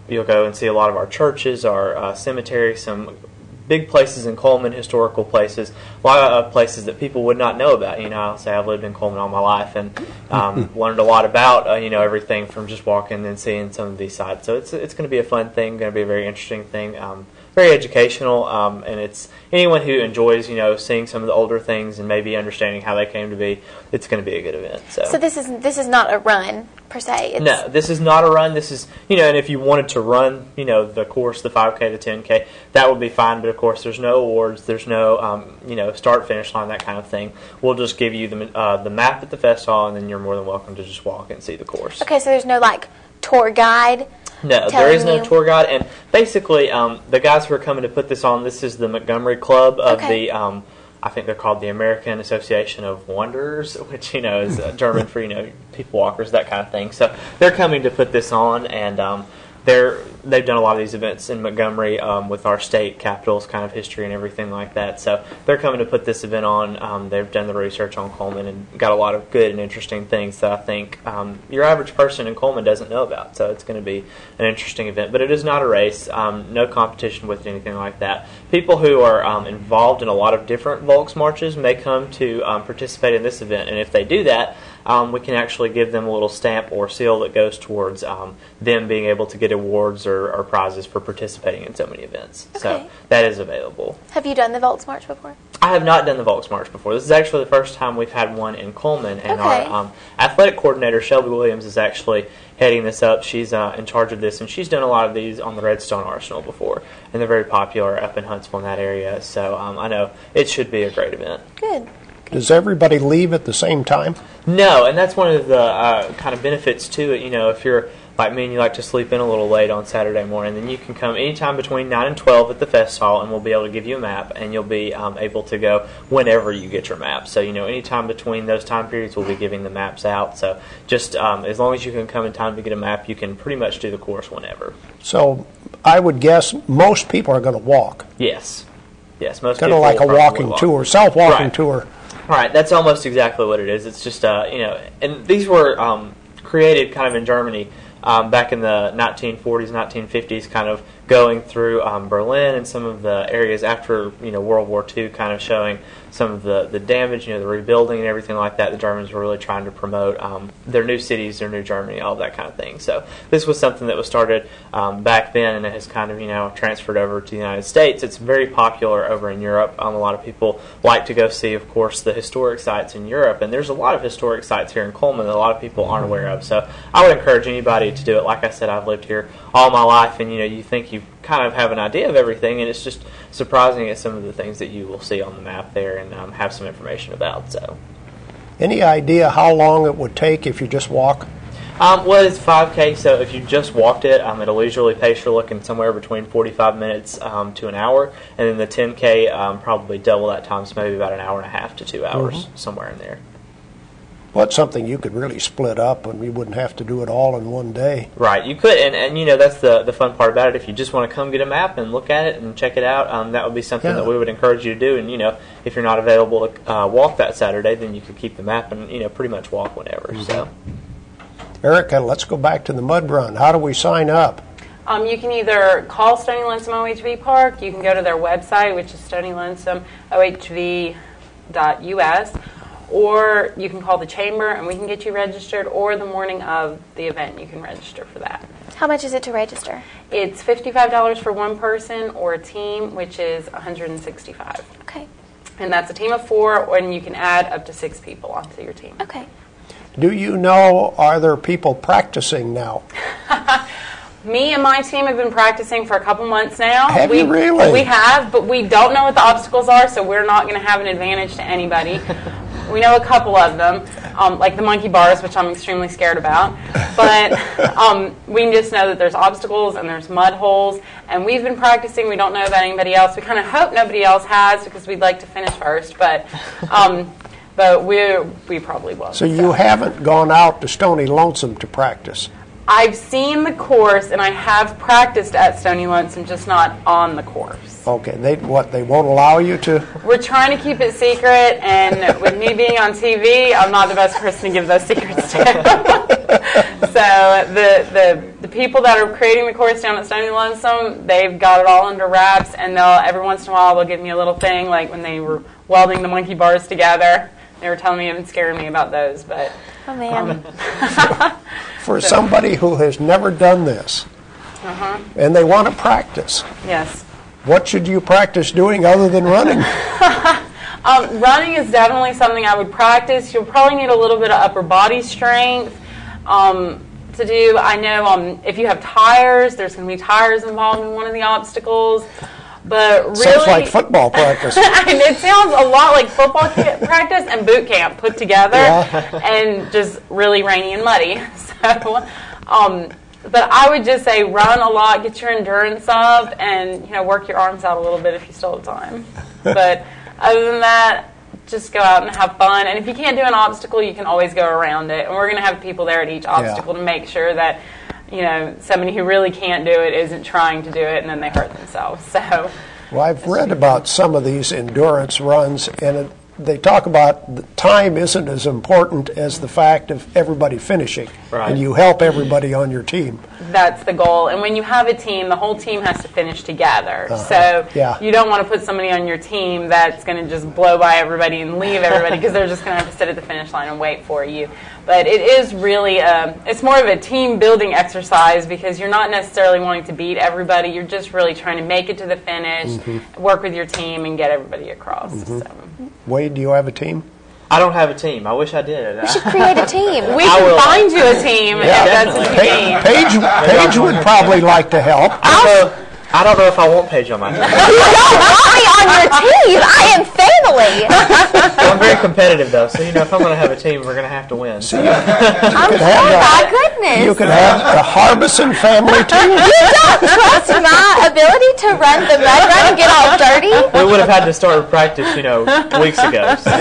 you'll go and see a lot of our churches, our cemeteries, some big places in Coleman, historical places, a lot of places that people would not know about. You know, I'll say I've lived in Coleman all my life and learned a lot about everything from just walking and seeing some of these sites. So it's going to be a fun thing, going to be a very interesting thing. very educational, and it's anyone who enjoys, seeing some of the older things and maybe understanding how they came to be, it's going to be a good event. So this is not a run per se. No, this is not a run. This is, and if you wanted to run, the course, the 5K, the 10K, that would be fine. But of course, there's no awards, there's no, start finish line, that kind of thing. We'll just give you the map at the fest hall, and then you're more than welcome to just walk and see the course. Okay, so there's no tour guide. No, there is no tour guide, and basically, the guys who are coming to put this on, this is the Montgomery Club of the, I think they're called the American Association of Wanderers, which, is German for, people walkers, that kind of thing. So they're coming to put this on, and they've done a lot of these events in Montgomery with our state capital's kind of history and everything like that. So they're coming to put this event on. They've done the research on Coleman and got a lot of good and interesting things that I think your average person in Coleman doesn't know about. So it's going to be an interesting event. But it is not a race, no competition with it, anything like that. People who are involved in a lot of different Volks marches may come to participate in this event. And if they do that, we can actually give them a little stamp or seal that goes towards them being able to get awards or prizes for participating in so many events. Okay. So that is available. Have you done the Volks March before? I have not done the Volks March before. This is actually the first time we've had one in Coleman, and our athletic coordinator, Shelby Williams, is actually heading this up. She's in charge of this, and she's done a lot of these on the Redstone Arsenal before, and they're very popular up in Huntsville in that area. So I know it should be a great event. Good. Does everybody leave at the same time? No, and that's one of the kind of benefits to it. If you're like me and you like to sleep in a little late on Saturday morning, then you can come anytime between 9 and 12 at the fest hall, and we'll be able to give you a map, and you'll be able to go whenever you get your map. So, anytime between those time periods, we'll be giving the maps out. So just as long as you can come in time to get a map, you can pretty much do the course whenever. So I would guess most people are going to walk. Yes. Yes, most kind people of like a walking tour, self-walking tour. Right, that's almost exactly what it is. It's just, and these were created kind of in Germany back in the 1940s, 1950s, kind of going through Berlin and some of the areas after, World War II, kind of showing some of the damage, the rebuilding and everything like that. The Germans were really trying to promote their new cities, their new Germany, all that kind of thing. So this was something that was started back then, and it has kind of, transferred over to the United States. It's very popular over in Europe. A lot of people like to go see, of course, the historic sites in Europe, and there's a lot of historic sites here in Coleman that a lot of people aren't aware of. So I would encourage anybody to do it. Like I said, I've lived here all my life, and, you think you kind of have an idea of everything, and it's just surprising at some of the things that you will see on the map there and have some information about. So, any idea how long it would take if you just walk? Well, it's 5K, so if you just walked it, at a leisurely pace, you're looking somewhere between 45 minutes to an hour, and then the 10K, probably double that time, so maybe about an hour and a half to 2 hours, somewhere in there. Well, it's something you could really split up, and you wouldn't have to do it all in one day. Right, you could, and that's the fun part about it. If you just want to come get a map and look at it and check it out, that would be something that we would encourage you to do. And if you're not available to walk that Saturday, then you could keep the map and pretty much walk whenever. So, Erika, let's go back to the mud run. How do we sign up? You can either call Stony Lonesome OHV Park. You can go to their website, which is stonylonsomeohv.us. Or you can call the chamber and we can get you registered, or the morning of the event you can register for that. How much is it to register? It's $55 for one person or a team, which is $165. Okay. And that's a team of 4, and you can add up to 6 people onto your team. Okay. Do you know, are there people practicing now? Me and my team have been practicing for a couple months now. Have you really? We have, but we don't know what the obstacles are, so we're not going to have an advantage to anybody. We know a couple of them, like the monkey bars, which I'm extremely scared about. But we just know that there's obstacles and there's mud holes. And we've been practicing. We don't know about anybody else. We kind of hope nobody else has because we'd like to finish first. But we probably won't. So you haven't gone out to Stony Lonesome to practice? I've seen the course, and I have practiced at Stony Lonesome, just not on the course. Okay, they won't allow you to? We're trying to keep it secret, and with me being on TV, I'm not the best person to give those secrets to. So the people that are creating the course down at Stony Lonesome, they've got it all under wraps, and every once in a while they'll give me a little thing, like when they were welding the monkey bars together. They were telling me and scaring me about those, but... Oh, man. For somebody who has never done this, and they want to practice. Yes. What should you practice doing other than running? Running is definitely something I would practice. You'll probably need a little bit of upper body strength to do. I know if you have tires, there's going to be tires involved in one of the obstacles. But really, sounds like football practice. And it sounds a lot like football practice and boot camp put together, and just really rainy and muddy. So, but I would just say run a lot, get your endurance up, and work your arms out a little bit if you still have time. But other than that, just go out and have fun. And if you can't do an obstacle, you can always go around it. And we're going to have people there at each obstacle to make sure that somebody who really can't do it isn't trying to do it and then they hurt themselves. So, well, I've read about some of these endurance runs, and they talk about the time isn't as important as the fact of everybody finishing, and you help everybody on your team. That's the goal. And when you have a team, the whole team has to finish together. So you don't want to put somebody on your team that's going to just blow by everybody and leave everybody because they're just going to have to sit at the finish line and wait for you. But it is really, it's more of a team building exercise because you're not necessarily wanting to beat everybody. You're just really trying to make it to the finish, work with your team, and get everybody across. So. Waid, do you have a team? I don't have a team. I wish I did. We should create a team. We can find you a team if that's what you need. Paige would probably like to help. I don't know if I want Paige on my team. You don't want me on your team. I am family. I'm very competitive, though, so if I'm going to have a team, we're going to have to win. My goodness. You could have the Harbison family team. You don't trust my ability to run the mud run and get all dirty? We would have had to start practice, weeks ago. So.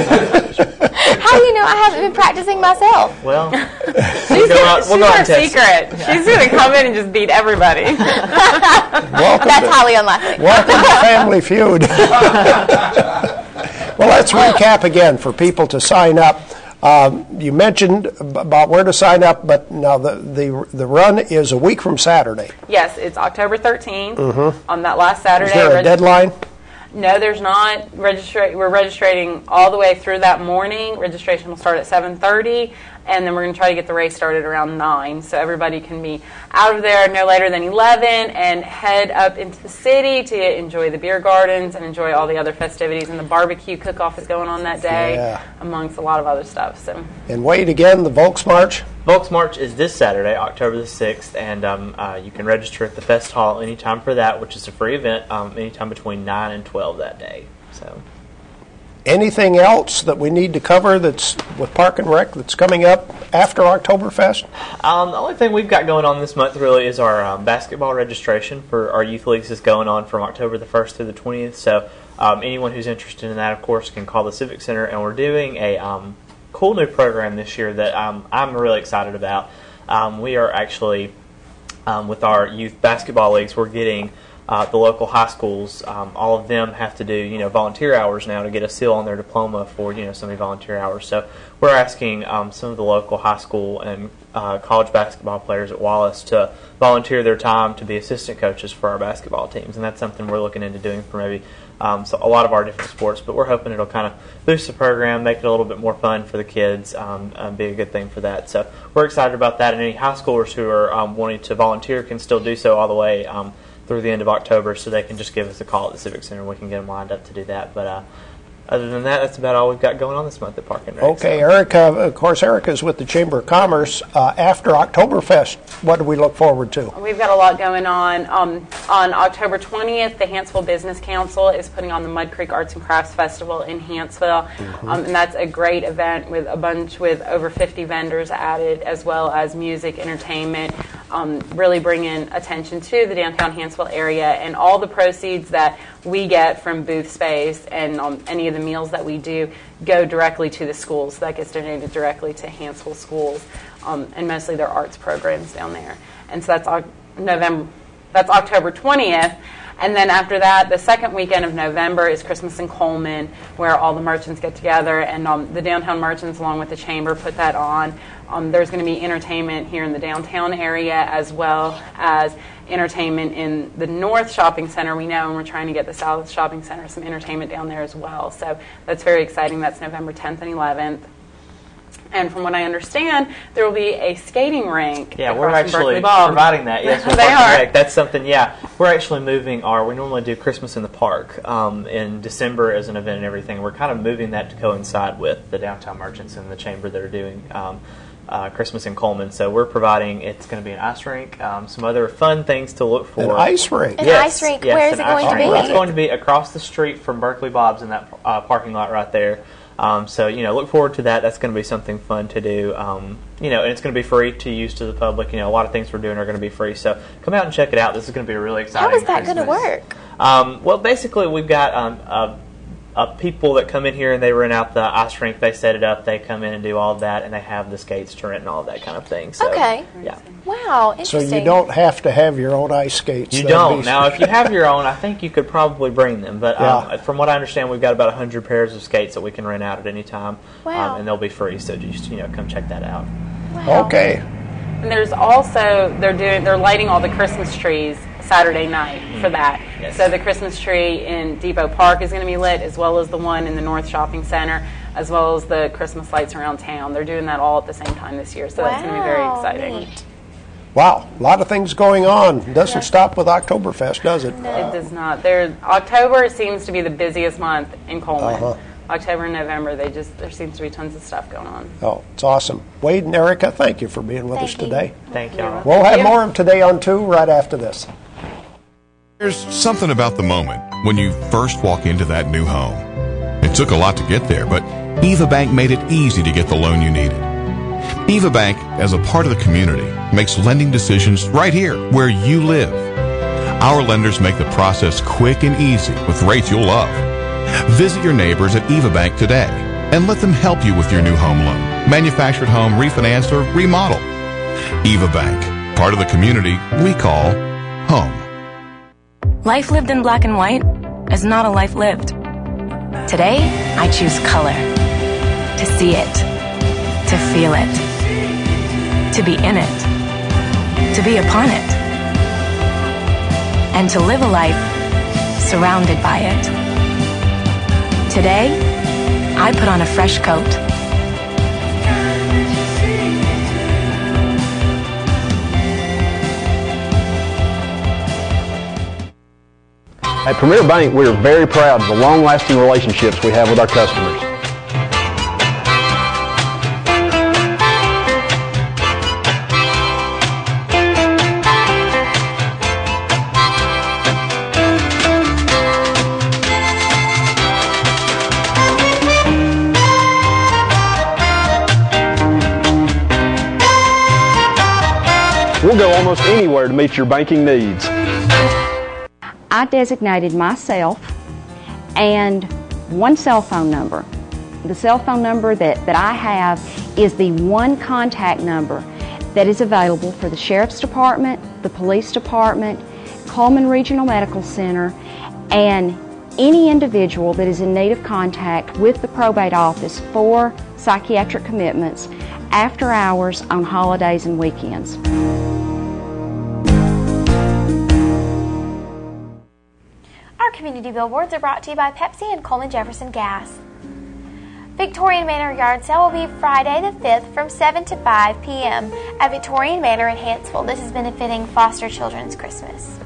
How do you know I haven't been practicing myself? Well, she's our secret. She's going to come in and just beat everybody. That's highly unlikely. Welcome to Family Feud. Well, let's recap again for people to sign up. You mentioned about where to sign up, but now the run is a week from Saturday. Yes, it's October 13th on that last Saturday. Is there a deadline? No, there's not. We're registering all the way through that morning. Registration will start at 7:30, and then we're going to try to get the race started around 9, so everybody can be out of there no later than 11 and head up into the city to enjoy the beer gardens and enjoy all the other festivities. And the barbecue cook-off is going on that day, amongst a lot of other stuff. So. And Waid, again, the Volks March? Volks March is this Saturday, October the 6th, and you can register at the Fest Hall anytime for that, which is a free event, anytime between 9 and 12 that day. So. Anything else that we need to cover that's with Park and Rec that's coming up after Oktoberfest? The only thing we've got going on this month really is our basketball registration for our youth leagues is going on from October the 1st through the 20th. So anyone who's interested in that, of course, can call the Civic Center. And we're doing a cool new program this year that I'm really excited about. We are actually, with our youth basketball leagues, we're getting the local high schools, all of them have to do volunteer hours now to get a seal on their diploma for so many volunteer hours. So we're asking some of the local high school and college basketball players at Wallace to volunteer their time to be assistant coaches for our basketball teams, and that's something we're looking into doing for maybe so a lot of our different sports. But we're hoping it'll kind of boost the program, make it a little bit more fun for the kids, be a good thing for that. So we're excited about that, and any high schoolers who are wanting to volunteer can still do so all the way through the end of October, so they can just give us a call at the Civic Center and we can get them lined up to do that. But other than that, that's about all we've got going on this month at Park and Rec. Okay, so. Erika, of course, Erika's with the Chamber of Commerce. After Oktoberfest, what do we look forward to? We've got a lot going on. On October 20th, the Hanceville Business Council is putting on the Mud Creek Arts and Crafts Festival in Hanceville, and that's a great event with over 50 vendors added, as well as music, entertainment, really bringing attention to the downtown Hanceville area, and all the proceeds that we get from booth space and any of the meals that we do go directly to the schools. That gets donated directly to Hanceville schools, and mostly their arts programs down there. And so that's October 20th. And then after that, the second weekend of November is Christmas in Coleman, where all the merchants get together, and the downtown merchants, along with the chamber, put that on. There's going to be entertainment here in the downtown area, as well as entertainment in the North Shopping Center, we know, and we're trying to get the South Shopping Center some entertainment down there as well. So that's very exciting. That's November 10th and 11th. And from what I understand, there will be a skating rink. Yeah, we're across from actually Berkeley Bob. providing that. Yes, with They Park and are. Rec. That's something. Yeah, we're actually moving we normally do Christmas in the Park in December as an event and everything. We're kind of moving that to coincide with the downtown merchants and the chamber that are doing Christmas in Coleman. So we're providing. It's going to be an ice rink, some other fun things to look for. An ice rink. An Yes, ice rink. yes, Where is an it going ice to rink. be? It's going to be across the street from Berkeley Bob's in that parking lot right there. So, look forward to that. That's going to be something fun to do. And it's going to be free to use to the public. A lot of things we're doing are going to be free. So come out and check it out. This is going to be a really exciting How is that going to Christmas. work? Well, basically, we've got people that come in here and they rent out the ice rink. They set it up. They come in and do all of that, and they have the skates to rent and all of that kind of thing. So, Okay. Yeah. Wow, So interesting. you don't have to have your own ice skates. You That'd don't. be- Now, if you have your own, I think you could probably bring them. But Yeah. from what I understand, we've got about 100 pairs of skates that we can rent out at any time. Wow. And they'll be free, so just, come check that out. Okay. And there's also they're lighting all the Christmas trees Saturday night for that. Yes. So the Christmas tree in Depot Park is going to be lit, as well as the one in the North Shopping Center, as well as the Christmas lights around town. They're doing that all at the same time this year, so that's going to be very exciting. Neat. Wow, a lot of things going on. Doesn't stop with Oktoberfest, does it? It does not. October seems to be the busiest month in Coleman. Uh-huh. October and November, there seems to be tons of stuff going on. Oh, it's awesome. Waid and Erika, thank you for being with us today. Thank you. We'll have more of Today on 2 right after this. There's something about the moment when you first walk into that new home. It took a lot to get there, but Eva Bank made it easy to get the loan you needed. Eva Bank, as a part of the community, makes lending decisions right here where you live. Our lenders make the process quick and easy with rates you'll love. Visit your neighbors at Eva Bank today and let them help you with your new home loan, manufactured home, refinance, or remodel. Eva Bank, part of the community we call home. Life lived in black and white is not a life lived. Today, I choose color. To see it. To feel it. To be in it. To be upon it. And to live a life surrounded by it. Today, I put on a fresh coat. At Premier Bank, we are very proud of the long-lasting relationships we have with our customers. We'll go almost anywhere to meet your banking needs. I designated myself and one cell phone number. The cell phone number that I have is the one contact number that is available for the Sheriff's Department, the Police Department, Coleman Regional Medical Center, and any individual that is in need of contact with the probate office for psychiatric commitments after hours on holidays and weekends. Our community billboards are brought to you by Pepsi and Coleman Jefferson Gas. Victorian Manor Yard Sale will be Friday the 5th from 7 to 5 p.m. at Victorian Manor in Hansville. This is benefiting Foster Children's Christmas.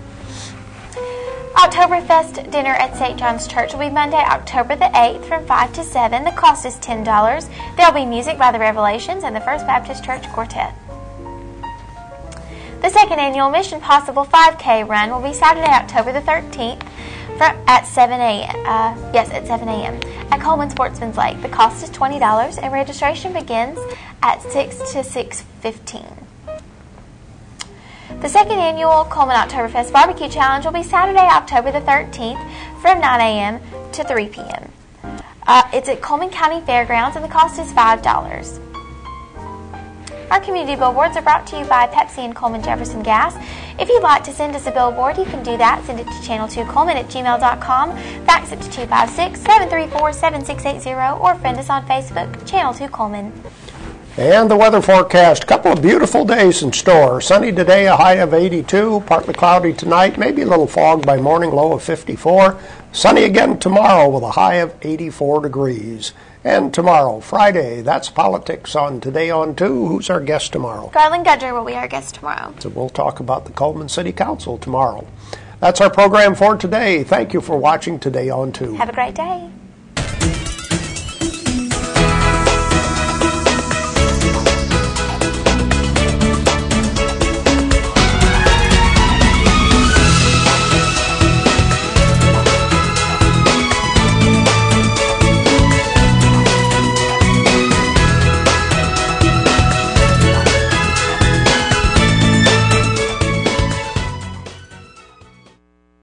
Oktoberfest dinner at St. John's Church will be Monday, October the 8th from 5 to 7. The cost is $10. There will be music by the Revelations and the First Baptist Church Quartet. The second annual Mission Possible 5K run will be Saturday, October the 13th at 7 a.m. At 7 a.m. at Coleman Sportsman's Lake. The cost is $20 and registration begins at 6 to 6:15. The second annual Coleman Oktoberfest Barbecue Challenge will be Saturday, October the 13th from 9 a.m. to 3 p.m. It's at Coleman County Fairgrounds and the cost is $5. Our community billboards are brought to you by Pepsi and Coleman Jefferson Gas. If you'd like to send us a billboard, you can do that. Send it to channel2coleman@gmail.com, fax it to 256-734-7680, or friend us on Facebook, Channel 2 Coleman. And the weather forecast, a couple of beautiful days in store. Sunny today, a high of 82, partly cloudy tonight, maybe a little fog by morning, low of 54. Sunny again tomorrow with a high of 84 degrees. And tomorrow, Friday, that's politics on Today on 2. Who's our guest tomorrow? Garland Gudger will be our guest tomorrow. So we'll talk about the Cullman City Council tomorrow. That's our program for today. Thank you for watching Today on 2. Have a great day.